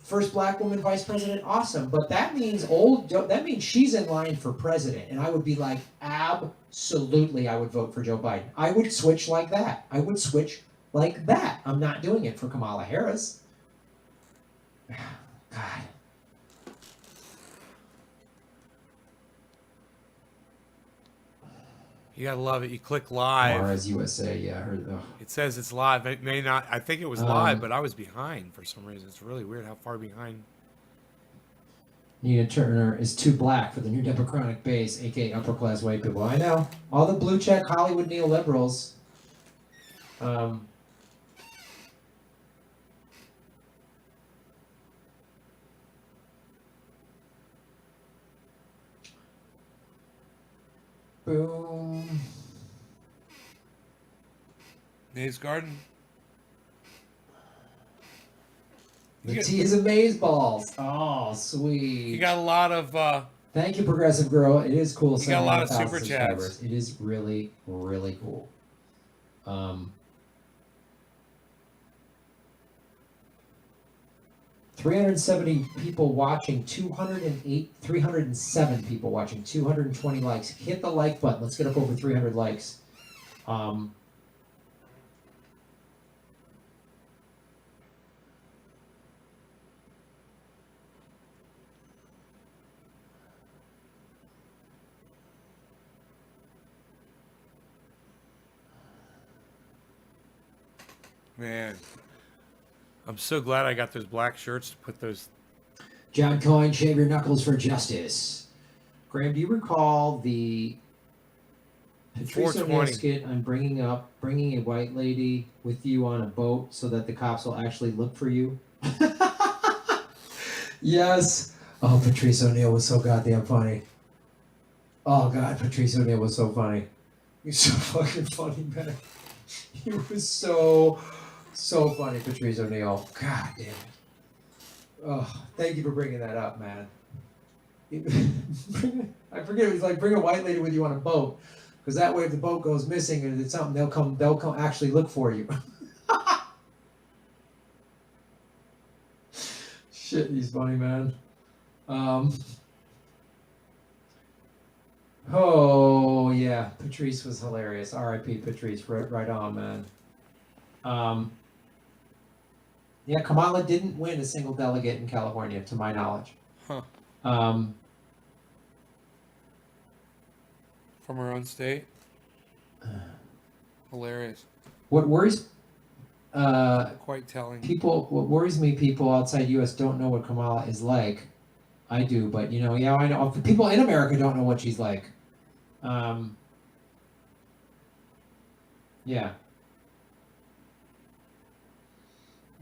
first black woman vice president, awesome. But that means that means she's in line for president. And I would be like, absolutely, I would vote for Joe Biden. I would switch like that. I'm not doing it for Kamala Harris. God. You gotta love it. You click live. Mars USA, yeah. It says it's live. It may not. I think it was live, but I was behind for some reason. It's really weird how far behind. Nina Turner is too black for the new Democratic base, aka upper class white people. I know. All the blue check Hollywood neoliberals. Boom. Dave's Garden. The tea is amaze balls. Oh, sweet. You got a lot of. Thank you, Progressive Girl. It is cool. You got a lot of 71,000 super chats. subscribers. It is really, really cool. 370 people watching, 307 people watching, 220 likes. Hit the like button. Let's get up over 300 likes. Man, I'm so glad I got those black shirts to put those. John Coyne, shave your knuckles for justice. Graham, do you recall the Patrice O'Neal 420. skit on bringing a white lady with you on a boat so that the cops will actually look for you? Yes. Oh, Patrice O'Neal was so goddamn funny. Oh God, Patrice O'Neal was so funny. He's so fucking funny, man. He was so funny, Patrice O'Neal. God damn it. Oh, thank you for bringing that up, man. I forget, it was like, bring a white lady with you on a boat, because that way if the boat goes missing and it's something, they'll come actually look for you. Shit, he's funny, man. Oh yeah, Patrice was hilarious. R.I.P. Patrice, right on, man. Yeah, Kamala didn't win a single delegate in California, to my knowledge. Huh. Um, From her own state. Hilarious. what worries Quite telling. what worries me, people outside U.S. don't know what Kamala is like. I do, but yeah, I know. The people in America don't know what she's like. Yeah.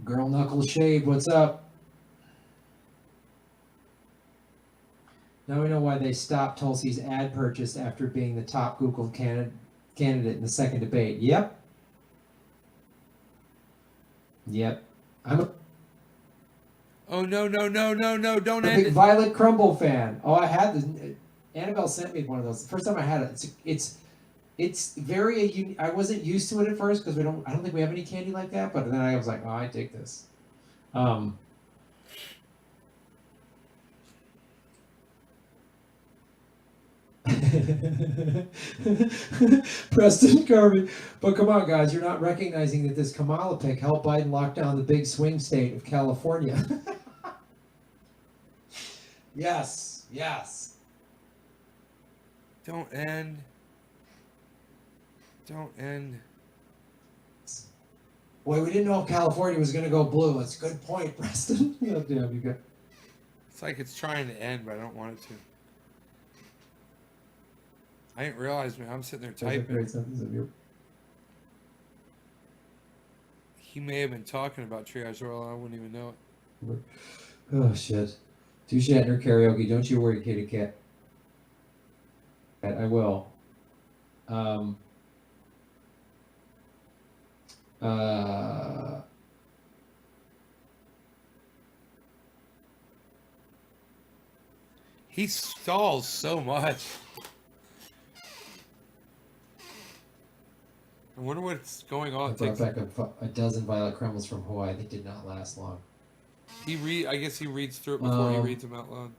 Girl Knuckles Shade, what's up? Now we know why they stopped Tulsi's ad purchase after being the top Google candidate in the second debate. Yep. I'm a Oh no, don't big end it. Violet Crumble fan. Oh, I had this. Annabelle sent me one of those. The first time I had it, it's very. I wasn't used to it at first because I don't think we have any candy like that. But then I was like, oh, I dig this. Preston Kirby. But come on, guys, you're not recognizing that this Kamala pick helped Biden lock down the big swing state of California. Yes. Don't end. Boy, we didn't know if California was going to go blue. That's a good point, Preston. God damn, you got. It's like it's trying to end, but I don't want it to. I didn't realize, man. I'm sitting there typing. He may have been talking about Triage Oil. I wouldn't even know it. Oh shit. Do Shatner karaoke. Don't you worry, kitty cat. I will. He stalls so much. I wonder what's going I on. brought back a dozen Violet Crumbles from Hawaii. They did not last long. I guess he reads through it before he reads them out loud.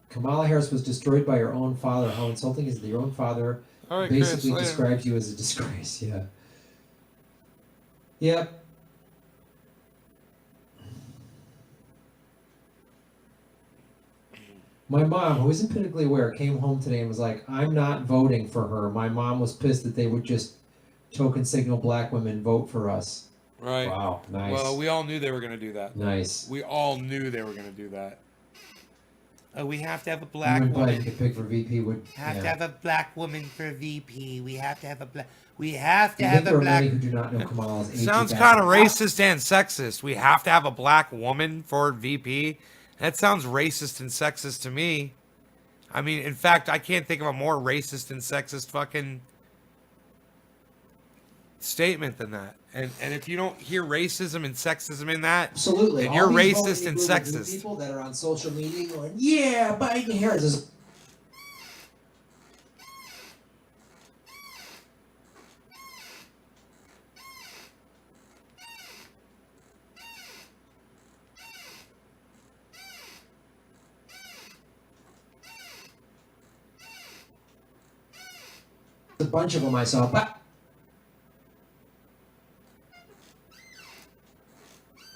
Kamala Harris was destroyed by her own father. How insulting is that your own father All right, basically Chris, describes you as a disgrace. Yeah. Yep. My mom, who isn't politically aware, came home today and was like, I'm not voting for her. My mom was pissed that they would just token signal black women vote for us. Right. Wow, nice. Well, we all knew they were going to do that. Nice. We all knew they were going to do that. Oh, we have to have a black Anyone woman. Biden could pick for VP would Have yeah. to have a black woman for VP. We have to have a black. We have to I have think there a are black. many who do not know Kamala's age. Sounds and kind of background. racist and sexist. We have to have a black woman for VP. That sounds racist and sexist to me. I mean, in fact, I can't think of a more racist and sexist fucking statement than that. And if you don't hear racism and sexism in that, Absolutely. then All you're these racist voting and blue sexist. People that are on social media going, yeah, Biden Harris is. A bunch of them I saw, but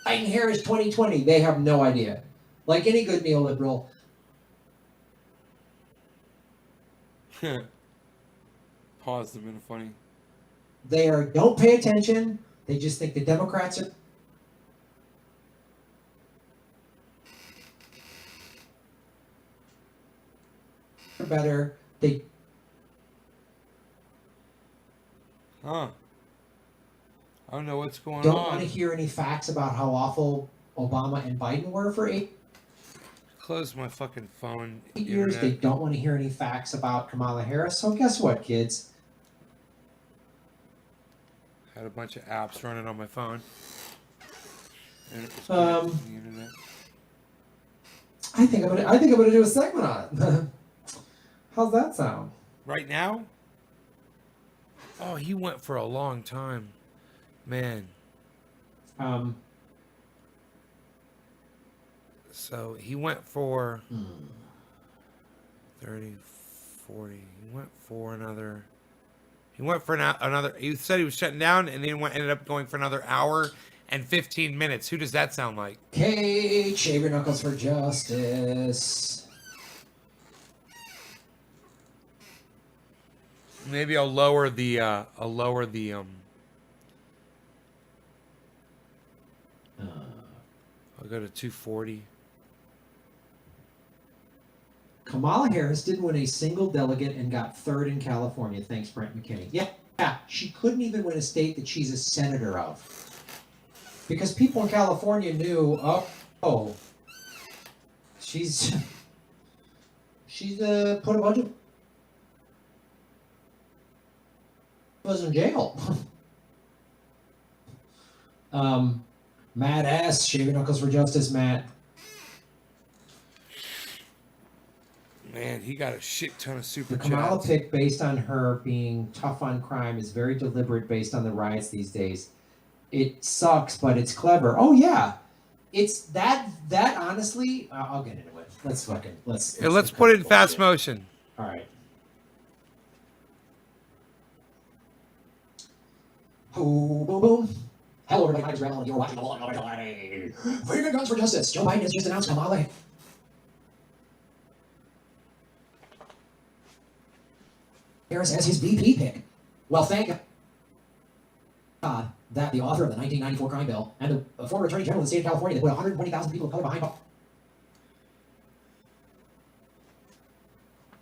Biden Harris 2020, they have no idea. Like any good neoliberal, Pause a minute, funny. they don't pay attention. They just think the Democrats are better. They Huh. I don't know what's going don't on. want to hear any facts about how awful Obama and Biden were for 8 Close my fucking phone. years. Internet. They don't want to hear any facts about Kamala Harris. So guess what, kids? Had a bunch of apps running on my phone. And it was connected to the internet. I think I'm gonna do a segment on it. How's that sound? Right now? Oh, he went for a long time. Man. So he went for 30, 40. He went for another. He went for another. He said he was shutting down, and then ended up going for another hour and 15 minutes. Who does that sound like? Kate, shave your knuckles for justice. Maybe I'll lower the. I'll go to 240. Kamala Harris didn't win a single delegate and got third in California. Thanks, Brent McKinney. Yeah, she couldn't even win a state that she's a senator of. Because people in California knew, oh, she's put a bunch of us in jail. Matt S. Shaving Knuckles for Justice, Matt. Man, he got a shit ton of super The Kamala chats. pick based on her being tough on crime is very deliberate based on the riots these days. It sucks, but it's clever. Oh yeah, it's that honestly. I'll get into it. Let's Put it in fast motion. All right. Boom, boom, boom. Hello, everybody. My name is Randall, and you're watching the Law and Order Society. Freedom Guns for Justice. Joe Biden has just announced Kamala Harris as his VP pick. Well, thank God that the author of the 1994 crime bill and the former Attorney General of the state of California that put 120,000 people of color behind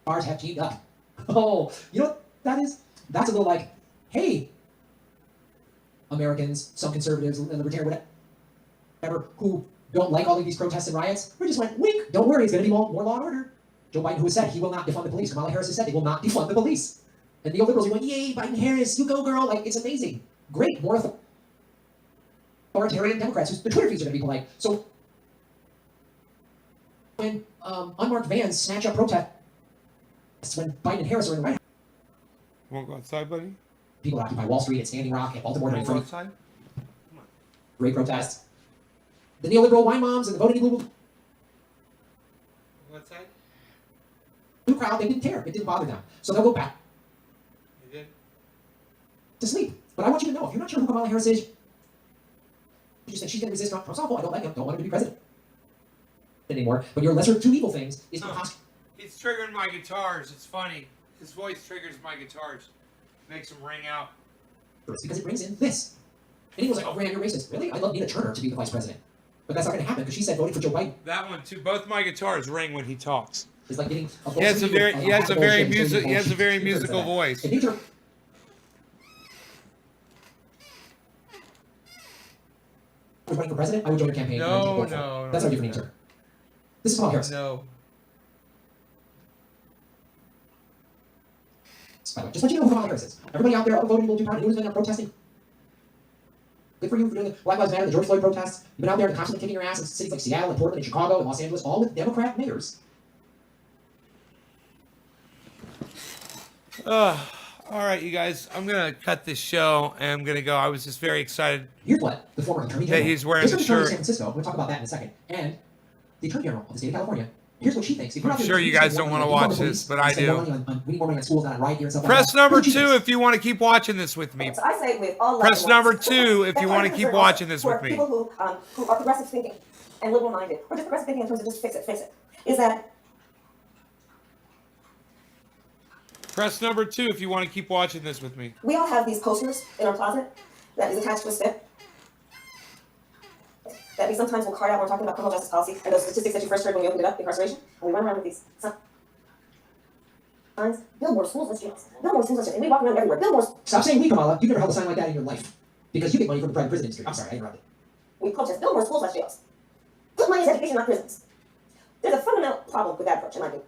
bars have teamed up. Oh, you know what that is? That's a little like, hey, Americans, some conservatives and libertarians, whatever, who don't like all of these protests and riots, we just went, wink, don't worry, it's going to be more law and order. Joe Biden, who has said he will not defund the police. Kamala Harris has said they will not defund the police. And neoliberals are going, yay, Biden Harris, you go, girl. Like, it's amazing. Great, more authoritarian Democrats. The Twitter feeds are going to be polite. So when unmarked vans snatch up protests, when Biden and Harris are in the White House, Want to go outside, buddy? people occupy Wall Street at Standing Rock at Baltimore during outside? great protests. The neoliberal wine moms and the voting blue Outside? crowd, they didn't care. It didn't bother them. So they'll go back You did? to sleep. But I want you to know, if you're not sure who Kamala Harris is, you just think she's going to resist Trump's awful. I don't like him. Don't want him to be president anymore. But your lesser two evil things is It's triggering my guitars. It's funny. His voice triggers my guitars. Makes them ring out. because it brings in this. And he was like, oh, Graham, you're racist. Really? I'd love Nina Turner to be the vice president. But that's not going to happen because she said voting for Joe Biden That one too. Both my guitars ring when he talks. is like getting a He has a very musical voice. If Nina Turner was running for president, I would join her campaign. and I would vote for her. No. That's how different Nina Turner. This is Kamala Harris. No. By the way, just let you know who Kamala Harris is. Everybody out there, all the voting people do who's been out protesting. Good for you for doing the Black Lives Matter, the George Floyd protests. You've been out there and constantly kicking your ass in cities like Seattle and Portland and Chicago and Los Angeles, all with Democrat mayors. All right, you guys. I'm gonna cut this show and I'm gonna go. I was just very excited. Here's what the former Attorney General, He's wearing District the Attorney of shirt. San Francisco, we'll talk about that in a second, and the Attorney General of the state of California. Here's what she thinks. If you're I'm out there sure spending you guys more don't money wanna on watch police, this, but I spend do. more money on, we need more money on schools, not on riot gear and stuff Press like that. number Here's what she 2 thinks. if you want to keep watching this with me. So I say with all Press loved number ones, 2 if that you are want to keep concerned watching this for with me. People who are progressive thinking and liberal minded, or just progressive thinking in terms of just fix it, is that Press number 2 if you want to keep watching this with me. we all have these posters in our closet that is attached to a stick that we sometimes will card out when we're talking about criminal justice policy and those statistics that you first heard when you opened it up, incarceration, and we run around with these signs, build more schools, let's jails, build more schools, let's jails, and we walk around everywhere, build more. Stop saying we, Kamala. You've never held a sign like that in your life. Because you get money from the private prison industry. I'm sorry, I interrupted. We protest, build more schools, less jails. Put money into education, not prisons. There's a fundamental problem with that approach, in my opinion.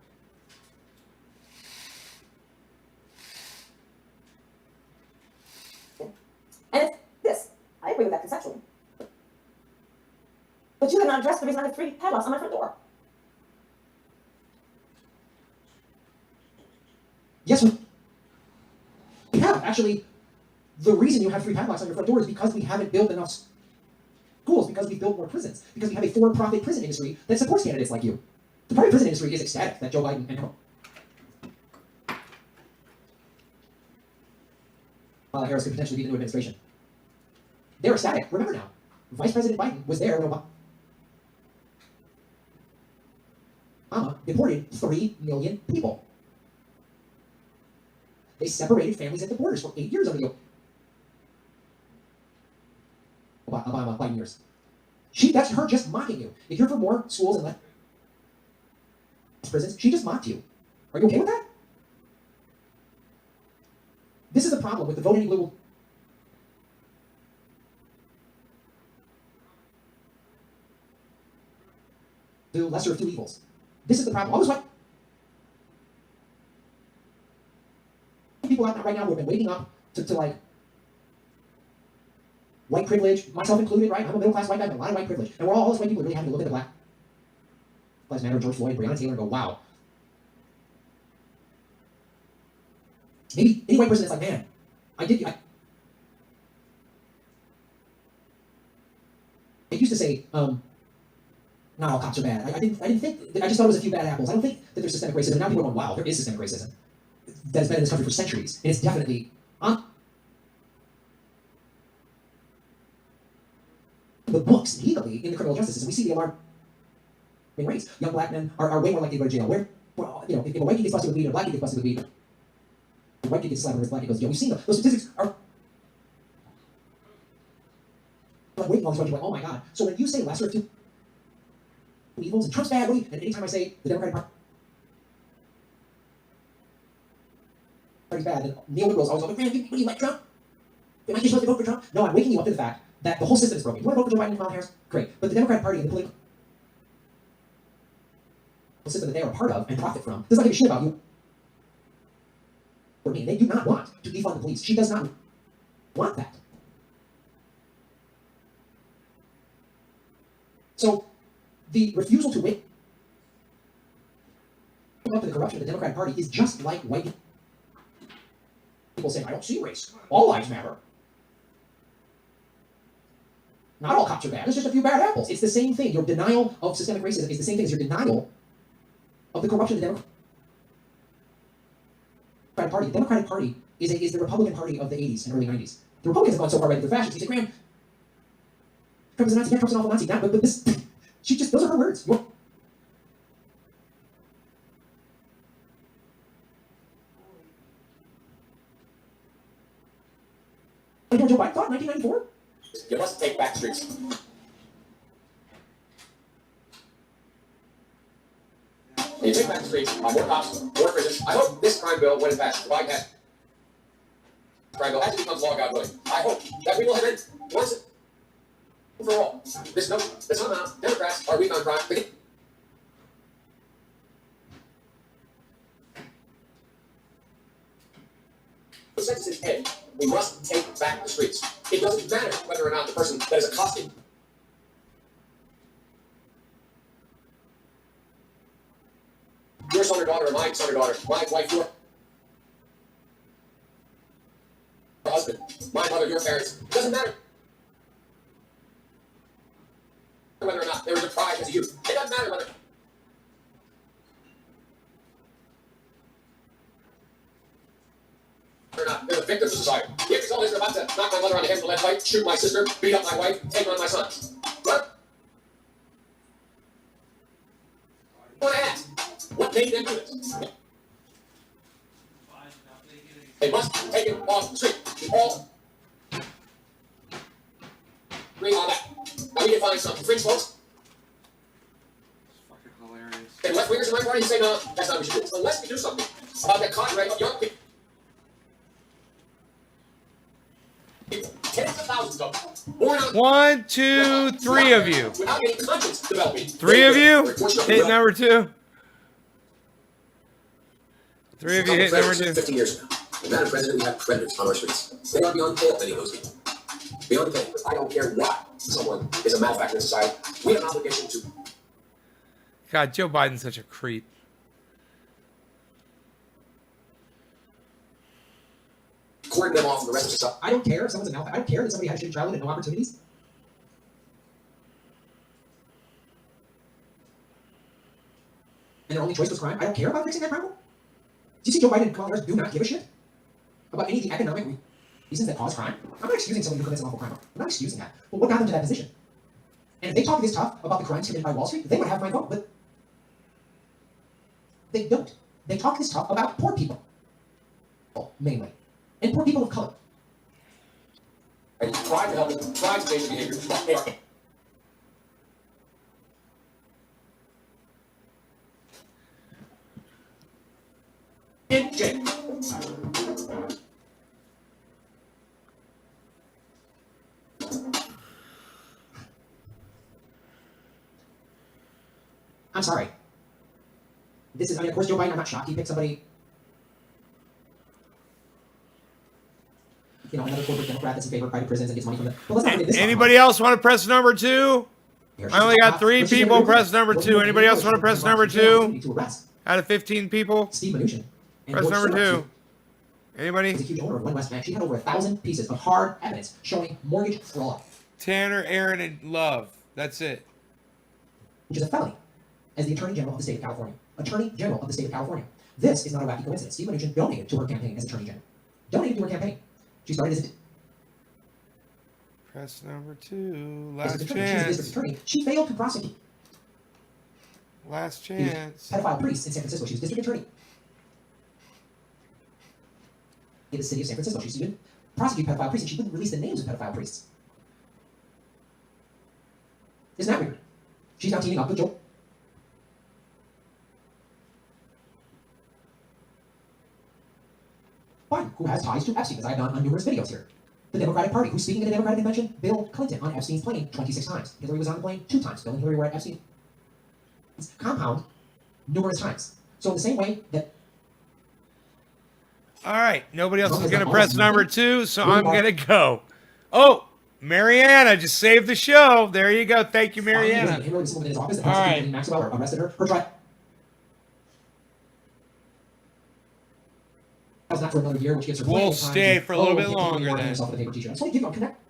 And it's this. I agree with that conceptually. But you have not addressed the reason I have 3 padlocks on my front door. Yes, we have. Actually, the reason you have 3 padlocks on your front door is because we haven't built enough schools, because we built more prisons, because we have a for-profit prison industry that supports candidates like you. The private prison industry is ecstatic that Joe Biden and Kamala Harris could potentially be the new administration. They're ecstatic. Remember now, Vice President Biden was there when Obama deported 3 million people. They separated families at the borders for 8 years under the Obama Biden years. That's her just mocking you. If you're for more schools and less prisons, she just mocked you. Are you okay with that? This is the problem with the voting blue do lesser of two evils. This is the problem. All those white people out right now who have been waking up to like white privilege, myself included, right? I'm a middle class white guy, but a lot of white privilege. And we're all those white people really having to look at the Black Lives Matter, George Floyd, Breonna Taylor, and go, wow. Maybe any white person that's like, man, I used to say, not all cops are bad. I didn't think, I just thought it was a few bad apples. I don't think that there's systemic racism. Now people are going, wow, there is systemic racism that has been in this country for centuries. And it's definitely on the books legally in the criminal justice system. We see the alarming rates. Young black men are way more likely to go to jail. If a white kid gets busted with weed or a black kid gets busted with weed, the white kid gets slapped with black kid goes to jail. We've seen those statistics are like waiting all these white people like, oh my god. So when you say lesser of two evils and Trump's bad, and anytime I say the Democratic Party's bad, then neoliberals always go, man, what do you like Trump? Am I supposed to vote for Trump? No, I'm waking you up to the fact that the whole system is broken. You want to vote for Joe Biden and Kamala Harris? Great. But the Democratic Party and the political system that they are a part of and profit from does not give a shit about you or me. They do not want to defund the police. She does not want that. So the refusal to wake up to the corruption of the Democratic Party is just like white people saying, I don't see race. All lives matter. Not all cops are bad. There's just a few bad apples. It's the same thing. Your denial of systemic racism is the same thing as your denial of the corruption of the Democratic Party. The Democratic Party is the Republican Party of the 80s and early 90s. The Republicans have gone so far right that they're fascists. You say, Graham, Trump is a Nazi, Trump's an awful Nazi. Now, but this, those are her words. Joe Biden thought in 1994? You must take back streets. You take back the streets, more cops, more prisons. I hope this crime bill, when it passes, the Biden has crime bill actually becomes law, God willing. I hope that we will have it once and for all. This somehow Democrats are weak on crime. The sentence is A. We must take back the streets. It doesn't matter whether or not the person that is accosting your son or daughter, or my son or daughter, my wife, your husband, my mother, your parents. It doesn't matter whether or not they were deprived as a youth. It doesn't matter whether or not they're the victims of society. The end result is they're about to knock my mother on the head with a lead pipe, shoot my sister, beat up my wife, take on my son. What? I want to ask, what made them do this? They must take it off the street. We all agree on that. Now we can find some fringe folks. Fucking hilarious. And left wingers in my party say, no, that's not what we should do. Unless we do something about that cadre of young people. Tens of thousands of them. Born out 1, 2, 3 of you. without any conscience developing. 3 of you hit number 2. 3 of you hit number 2. 15 years from now, the Madam President, we have predators on our streets. They are beyond pale, many of those people. Beyond pale. I don't care why someone is a malefactor in society. We have an obligation to God, Joe Biden's such a creep. cordon them off from the rest of society. I don't care if someone's a malefactor. I don't care that somebody had a shitty childhood and no opportunities. And their only choice was crime. I don't care about fixing that problem. Do you see Joe Biden and Kamala Harris do not give a shit about any of the economic reasons that cause crime? I'm not excusing someone who commits an awful crime. I'm not excusing that. But what got them to that position? And if they talk this tough about the crimes committed by Wall Street, they would have my vote. But they don't. They talk this tough about poor people, mainly. And poor people of color. And try to help them, try to change the behavior. But they are in jail. I'm sorry. This is, I mean, of course, Joe Biden, I'm not shocked he picked somebody, you know, another corporate Democrat that's in favor of private prisons and gets money from them. But let's not forget this. Anybody else want to press number 2? I only got 3 people. Press number 2. Anybody else want to press number 2? Out of 15 people? Steve Mnuchin. Press number 2. Anybody? Is a huge owner of One West Bank. She had over 1,000 pieces of hard evidence showing mortgage fraud, Tanner, Aaron, and Love. That's it. which is a felony, as the Attorney General of the State of California. Attorney General of the State of California. This is not a wacky coincidence. Steve Mnuchin donated to her campaign as Attorney General. Donated to her campaign. She started as a Press number 2. Last district attorney. She was a district chance. attorney. She failed to prosecute Last chance. pedophile priests in San Francisco. She was district attorney in the city of San Francisco. She didn't prosecute pedophile priests, and she wouldn't release the names of pedophile priests. Isn't that weird? She's now teaming up with Joe Biden, who has ties to Epstein, as I've done on numerous videos here. The Democratic Party, who's speaking at the Democratic Convention, Bill Clinton on Epstein's plane 26 times. Hillary was on the plane 2 times. Bill and Hillary were at Epstein's compound numerous times. So in the same way that All right. Nobody else is going to press number 2, so I'm going to go. Oh, Mariana just saved the show. There you go. Thank you, Mariana. Hillary was in his office, the All prosecutor right. Maxwell arrested her. Her trial was not for another year, which gives her plenty We'll of time stay to, for a little bit continue longer lying then. herself with a paper t-shirt. I just want to give you a connect.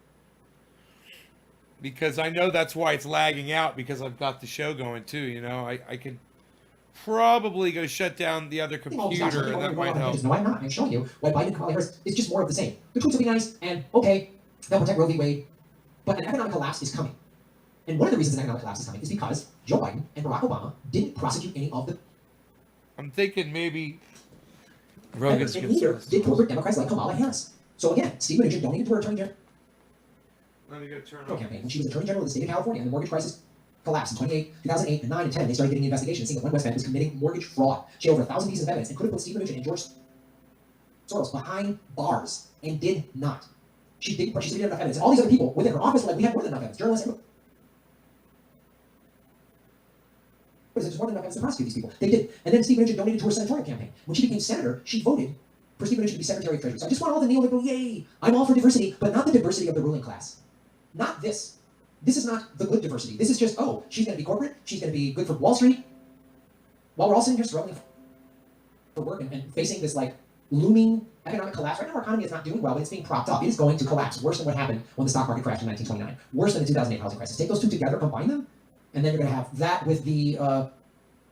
Because I know that's why it's lagging out, because I've got the show going too. You know, I could probably go shut down the other computer, and that might help. No, I'm not. I'm showing you why Biden and Kamala Harris is just more of the same. The troops will be nice, and okay, they'll protect Roe v. Wade, but an economic collapse is coming. And one of the reasons an economic collapse is coming is because Joe Biden and Barack Obama didn't prosecute any of the I'm thinking maybe Rogan's and gonna neither did corporate Democrats like Kamala Harris. So again, Steve Mnuchin donated to her attorney general Let me go turn campaign when she was attorney general of the state of California, and the mortgage crisis collapsed in 2008 and 9 and 10. They started getting an investigation, seeing that One West Bank was committing mortgage fraud. She had over 1,000 pieces of evidence and could have put Steve Mnuchin and George Soros behind bars and did not. She didn't, but she submitted enough evidence. And all these other people within her office were like, we have more than enough evidence. Journalists, everyone. There's more than enough evidence to prosecute these people. They did. And then Steve Mnuchin donated to her senatorial campaign. When she became senator, she voted for Steve Mnuchin to be Secretary of Treasury. So I just want all the neoliberal, yay! I'm all for diversity, but not the diversity of the ruling class. Not this. This is not the good diversity. This is just, oh, she's going to be corporate, she's going to be good for Wall Street, while we're all sitting here struggling for work and facing this like looming economic collapse. Right now our economy is not doing well, but it's being propped up. It is going to collapse, worse than what happened when the stock market crashed in 1929, worse than the 2008 housing crisis. Take those two together, combine them, and then you're going to have that with the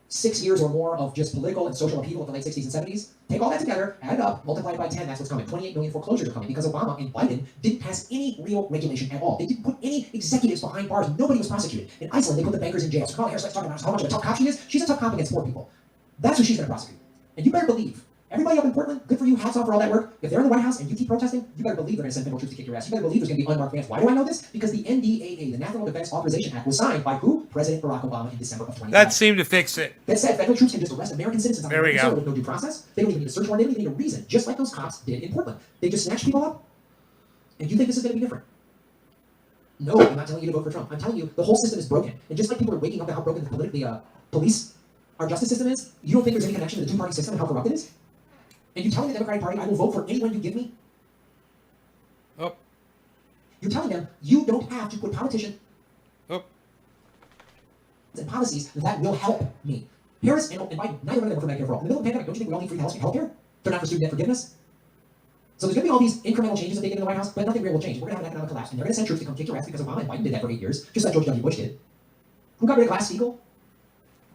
6 years or more of just political and social upheaval in the late 60s and 70s. Take all that together, add it up, multiply it by 10, that's what's coming. 28 million foreclosures are coming because Obama and Biden didn't pass any real regulation at all. They didn't put any executives behind bars. Nobody was prosecuted. In Iceland, they put the bankers in jail. So Kamala Harris likes talking about how much of a tough cop she is. She's a tough cop against poor people. That's who she's going to prosecute. And you better believe, everybody up in Portland, good for you, hats off for all that work. If they're in the White House and you keep protesting, you better believe they're going to send federal troops to kick your ass. You better believe there's going to be unmarked vans. Why do I know this? Because the NDAA, the National Defense Authorization Act, was signed by who? President Barack Obama in December of 2020. That seemed to fix it. That said, federal troops can just arrest American citizens on There we go. with no due process. They don't even need a search warrant. They don't even need a reason, just like those cops did in Portland. They just snatch people up. And you think this is going to be different? No, I'm not telling you to vote for Trump. I'm telling you the whole system is broken. And just like people are waking up to how broken the police, our justice system is, you don't think there's any connection to the two-party system and how corrupt it is? And you're telling the Democratic Party, I will vote for anyone you give me? Oh, You're telling them you don't have to put politicians oh. and policies that will help me. Harris and Biden, neither one of them were for Medicare for all. In the middle of the pandemic, don't you think we all need free health care? They're not for student debt forgiveness? So there's going to be all these incremental changes that they get in the White House, but nothing real will change. We're going to have an economic collapse, and they're going to send troops to come kick your ass because Obama and Biden did that for 8 years, just like George W. Bush did. Who got rid of Glass-Steagall?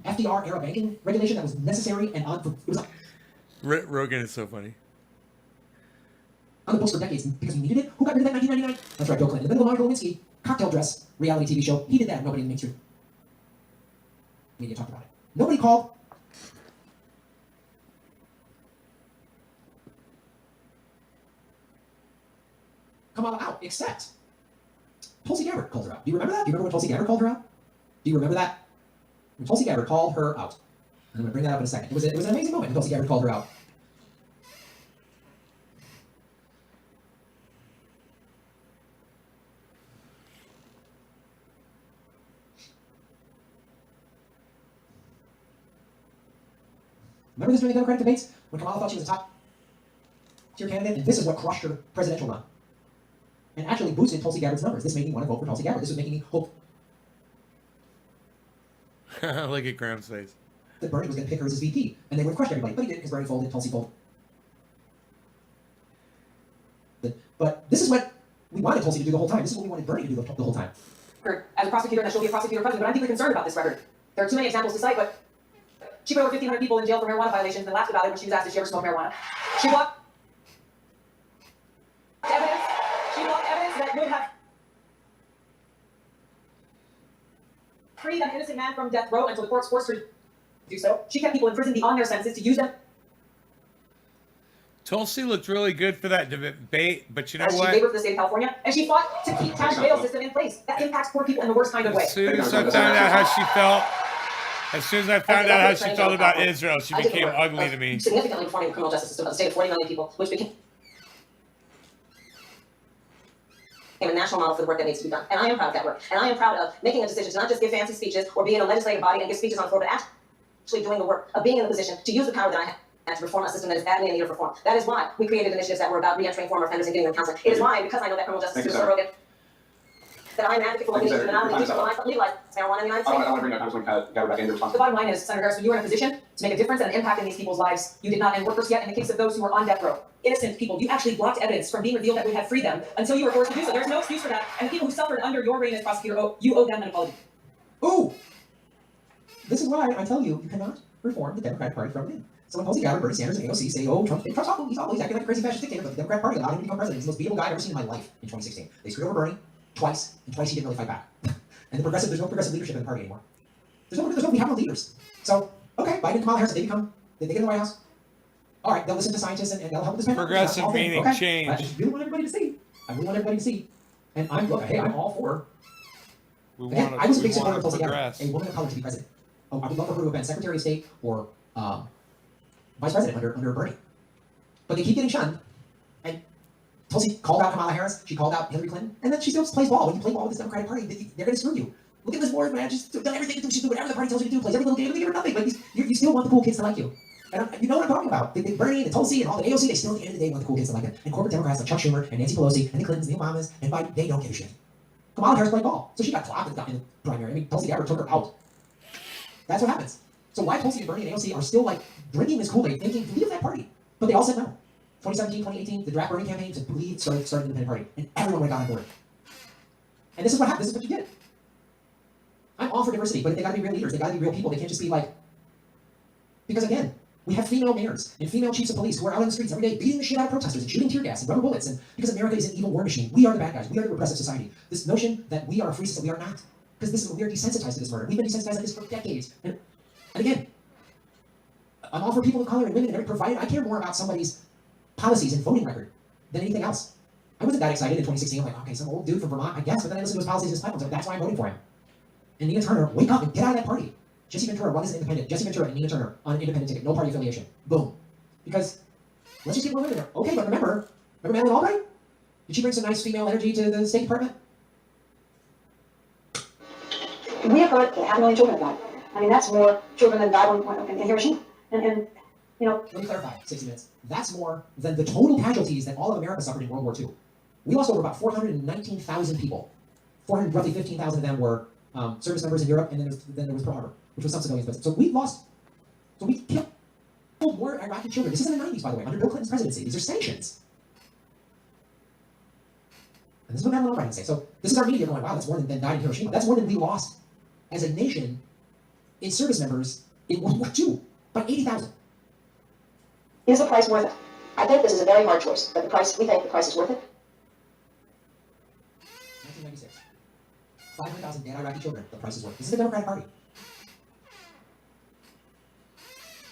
FDR-era banking regulation that was necessary and it was Rogan is so funny. on the books for decades because we needed it. Who got rid of that in 1999? That's right, Bill Clinton. In the middle of Monica Lewinsky, cocktail dress, reality TV show. He did that. Nobody in the mainstream media talked about it. Nobody called. Kamala out, except Tulsi Gabbard called her out. Do you remember that? Do you remember when Tulsi Gabbard called her out? Do you remember that? When Tulsi Gabbard called her out. I'm going to bring that up in a second. It was an amazing moment when Tulsi Gabbard called her out. Remember this during the Democratic debates when Kamala thought she was a top tier candidate, and this is what crushed her presidential run, and actually boosted Tulsi Gabbard's numbers. This made me want to vote for Tulsi Gabbard. This was making me hope Look at Graham's face. that Bernie was going to pick her as his VP, and they would have crushed everybody. But he didn't, because Bernie folded, Tulsi folded. But this is what we wanted Tulsi to do the whole time. This is what we wanted Bernie to do the whole time. As a prosecutor, and that she'll be a prosecutor president, but I'm deeply concerned about this record. There are too many examples to cite, but she put over 1,500 people in jail for marijuana violations and laughed about it when she was asked if she ever smoked marijuana. She blocked evidence. She blocked evidence that would have freed an innocent man from death row until the courts forced her to do so. She kept people in prison beyond their senses to use them. Tulsi looked really good for that debate, but you know As she what? labored for the state of California, and she fought to keep cash bail system in place. That impacts poor people in the worst kind of way. As soon as I found out how she felt, about Israel, she became ugly to me. Significantly reforming the criminal justice system of the state of 40 million people, which became a national model for the work that needs to be done. And I am proud of that work. And I am proud of making a decision to not just give fancy speeches or be in a legislative body and give speeches on the floor, but actually doing the work of being in the position to use the power that I have and to reform a system that is badly in need of reform. That is why we created initiatives that were about re-entering former offenders and getting them counseling. It is why, because I know that criminal justice system is so broken, that I am an advocate for legalization, but not only legalize marijuana in the United States. I want to bring Congressman Gabbard back into response. The bottom line is, Senator Harris, when you were in a position to make a difference and an impact in these people's lives, you did not. And workers, yet in the case of those who were on death row, innocent people, you actually blocked evidence from being revealed that would have freed them until you were forced to do so. There's no excuse for that. And the people who suffered under your reign as prosecutor, you owe them an apology. Ooh! This is why I tell you, you cannot reform the Democratic Party from within. So when Tulsi Gabbard, Bernie Sanders, and AOC say, oh, Trump's awful, he's awful, he's acting like a crazy fascist dictator, but the Democratic Party allowed him to become president. He's the most beatable guy I've ever seen in my life in 2016. They screwed over Bernie twice, and twice he didn't really fight back. And there's no progressive leadership in the party anymore. We have no leaders. So, okay, Biden and Kamala Harris, they get in the White House. All right, they'll listen to scientists and they'll help with this pandemic. Progressive meaning change. I just really want everybody to see. And I'm all for. I was a big supporter of Tulsi Gabbard, a woman of color to be president. Oh, I would love for her to have been Secretary of State or Vice President under Bernie. But they keep getting shunned. And Tulsi called out Kamala Harris. She called out Hillary Clinton. And then she still plays ball. When you play ball with this Democratic Party, they're going to screw you. Look at Liz Warren, man. She's done everything. She's doing whatever the party tells you to do. Plays every little game. They give her nothing. But you still want the cool kids to like you. And you know what I'm talking about. Bernie and Tulsi and all the AOC, they still at the end of the day want the cool kids to like them. And corporate Democrats like Chuck Schumer and Nancy Pelosi and the Clintons and the Obamas and Biden, they don't give a shit. Kamala Harris played ball. So she got clocked in the primary. I mean, Tulsi Gabbard took her out. That's what happens. So why Tulsi and Bernie and AOC are still like drinking this Kool-Aid, thinking, leave that party. But they all said no. 2017, 2018, the draft Bernie campaign to lead started an independent party. And everyone went on board. And this is what happened. This is what you get. I'm all for diversity, but they gotta be real leaders. They gotta be real people. They can't just be like, because again, we have female mayors and female chiefs of police who are out on the streets every day beating the shit out of protesters and shooting tear gas and rubber bullets. And because America is an evil war machine, we are the bad guys. We are the repressive society. This notion that we are a free system, we are not. Because we are desensitized to this murder. We've been desensitized like this for decades. And again, I'm all for people of color and women and provided I care more about somebody's policies and voting record than anything else. I wasn't that excited in 2016. I'm like, okay, some old dude from Vermont, I guess, but then I listened to his policies and his platforms. That's why I'm voting for him. And Nina Turner, wake up and get out of that party. Jesse Ventura, run as an independent. Jesse Ventura and Nina Turner on an independent ticket, no party affiliation. Boom. Because let's just get more women there. Okay, but remember Madeleine Albright? Did she bring some nice female energy to the State Department? We have got 500,000 children have died. I mean, that's more children than died in Hiroshima. And you know. Let me clarify, 60 minutes. That's more than the total casualties that all of America suffered in World War II. We lost over about 419,000 people. Roughly 15,000 of them were service members in Europe, and then there was Pearl Harbor, which was some civilians. But so we killed more Iraqi children. This is in the 90s, by the way, under Bill Clinton's presidency. These are sanctions. And this is what Madeleine Albright can say. So this is our media going, wow, that's more than died in Hiroshima. That's more than we lost as a nation in service members in World War II, by 80,000. Is the price worth it? I think this is a very hard choice, but we think the price is worth it. 1996. 500,000 dead Iraqi children. The price is worth it. This is the Democratic Party.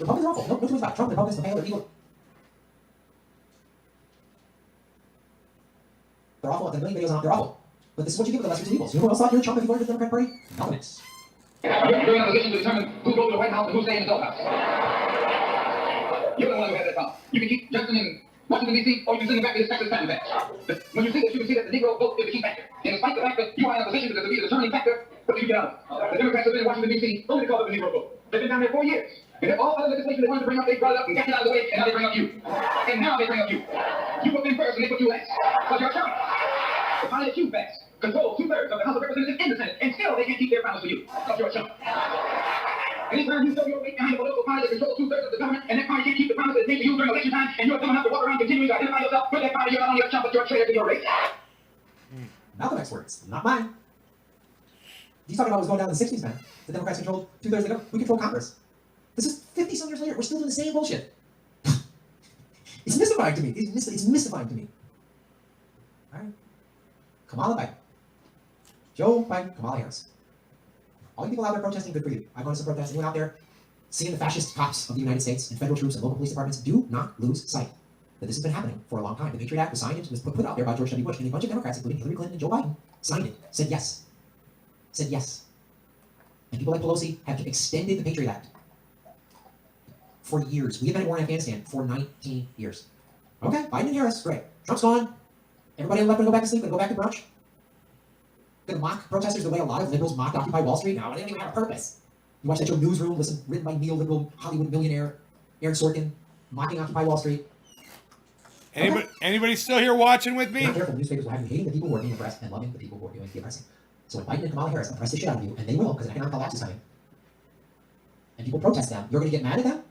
Republicans are awful. No two ways about it. Trump and Republicans, they're evil. They're awful. I've done a million videos on it. They're awful. But this is what you get with the lesser two evils. You know who else thought you were Trump if you voted for the Democratic Party? Elements. You're in a position to determine who goes to the White House and who stays in the doghouse. You're the one who has that power. You can keep Jefferson in Washington, D.C., or you can send him back to his Texas family bench. When you see this, you can see that the Negro vote is the key factor. And despite the fact that you are in a position to be the determining factor, What you get out of it? The Democrats have been in Washington, D.C. only because of the Negro vote. They've been down there 4 years. And if all other legislation they wanted to bring up, they brought it up and got it out of the way, and now they bring up you. And now they bring up you. You put them first and they put you last. Because you're a chump. The party that you best controls 2/3 of the House of Representatives and the Senate, and still they can't keep their promise to you. Because you're a chump. Anytime you show your weight behind a political party that controls 2/3 of the government, and that party can't keep the promise that it made to you during election time, and you're dumb enough to walk around continuing to identify yourself with that party, you're not only a chump, but you're a traitor to your race. Malcolm X words, not mine. He's talking about what's going down in the 60s, man. The Democrats controlled 2/3 of the government. We control Congress. This is 50-some years later. We're still doing the same bullshit. It's mystifying to me. It's mystifying to me. All right. Kamala Biden. Joe Biden, Kamala Harris. All you people out there protesting, good for you. I've gone to some protests. Anyone out there seeing the fascist cops of the United States and federal troops and local police departments, do not lose sight that this has been happening for a long time. The Patriot Act was signed and was put out there by George W. Bush, and a bunch of Democrats, including Hillary Clinton and Joe Biden, signed it, said yes. Said yes. And people like Pelosi have extended the Patriot Act for years. We have been at war in Afghanistan for 19 years. Okay, Biden and Harris, great. Trump's gone. Everybody on the left gonna go back to sleep, gonna go back to brunch. Gonna mock protesters the way a lot of liberals mocked Occupy Wall Street. Now they don't even have a purpose. You watch that show Newsroom, written by neoliberal Hollywood millionaire Aaron Sorkin, mocking Occupy Wall Street. Anybody still here watching with If me? you're not careful, newspapers will have you hating the people who are being oppressed and loving the people who are doing the oppressing. So when Biden and Kamala Harris oppress the shit out of you, and they will, because an economic collapse is coming, and people protest them, you're gonna get mad at them?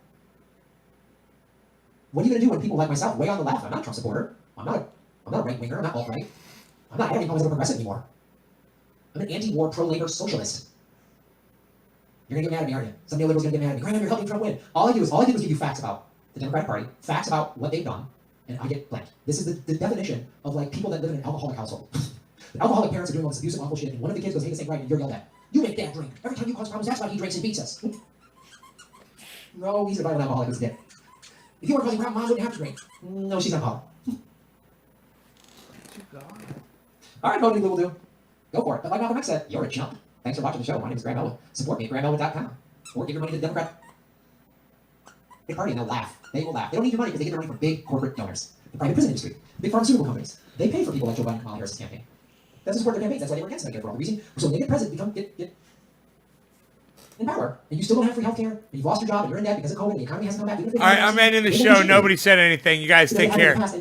What are you gonna do when people like myself, way on the left, I'm not a Trump supporter, I'm not a right-winger, I'm not alt-right, I don't even know what's progressive anymore. I'm an anti-war, pro-labor socialist. You're gonna get mad at me, aren't you? Some neoliberal's gonna get mad at me. Graham, you're helping Trump win. All I did was give you facts about the Democratic Party, facts about what they've done, and I get blanked. This is the definition of like people that live in an alcoholic household. The alcoholic parents are doing all this abusive, awful shit, and one of the kids goes, hey, this ain't right, and you're yelled at. You make dad drink. Every time you cause problems, that's why he drinks and beats us. No, he's a violent alcoholic who's dead. If you weren't causing problems, mom wouldn't have to drink. No, she's an alcoholic. All right, voting will do. Go for it. But like Malcolm X said, you're a chump. Thanks for watching the show. My name is Graham Elwood. Support me at grahamelwood.com. Or give your money to the Democrat Party and they'll laugh. They will laugh. They don't need your money because they get their money from big corporate donors. The private prison industry, big pharmaceutical companies. They pay for people like Joe Biden and Kamala Harris' campaign. That's to support their campaigns. That's why they were against Medicare for all the reason. So when they get president, get in power, and you still don't have free healthcare, and you've lost your job, and you're in debt because of COVID, and the economy hasn't come back. All right, I'm ending the show. Nobody said anything. You guys take care.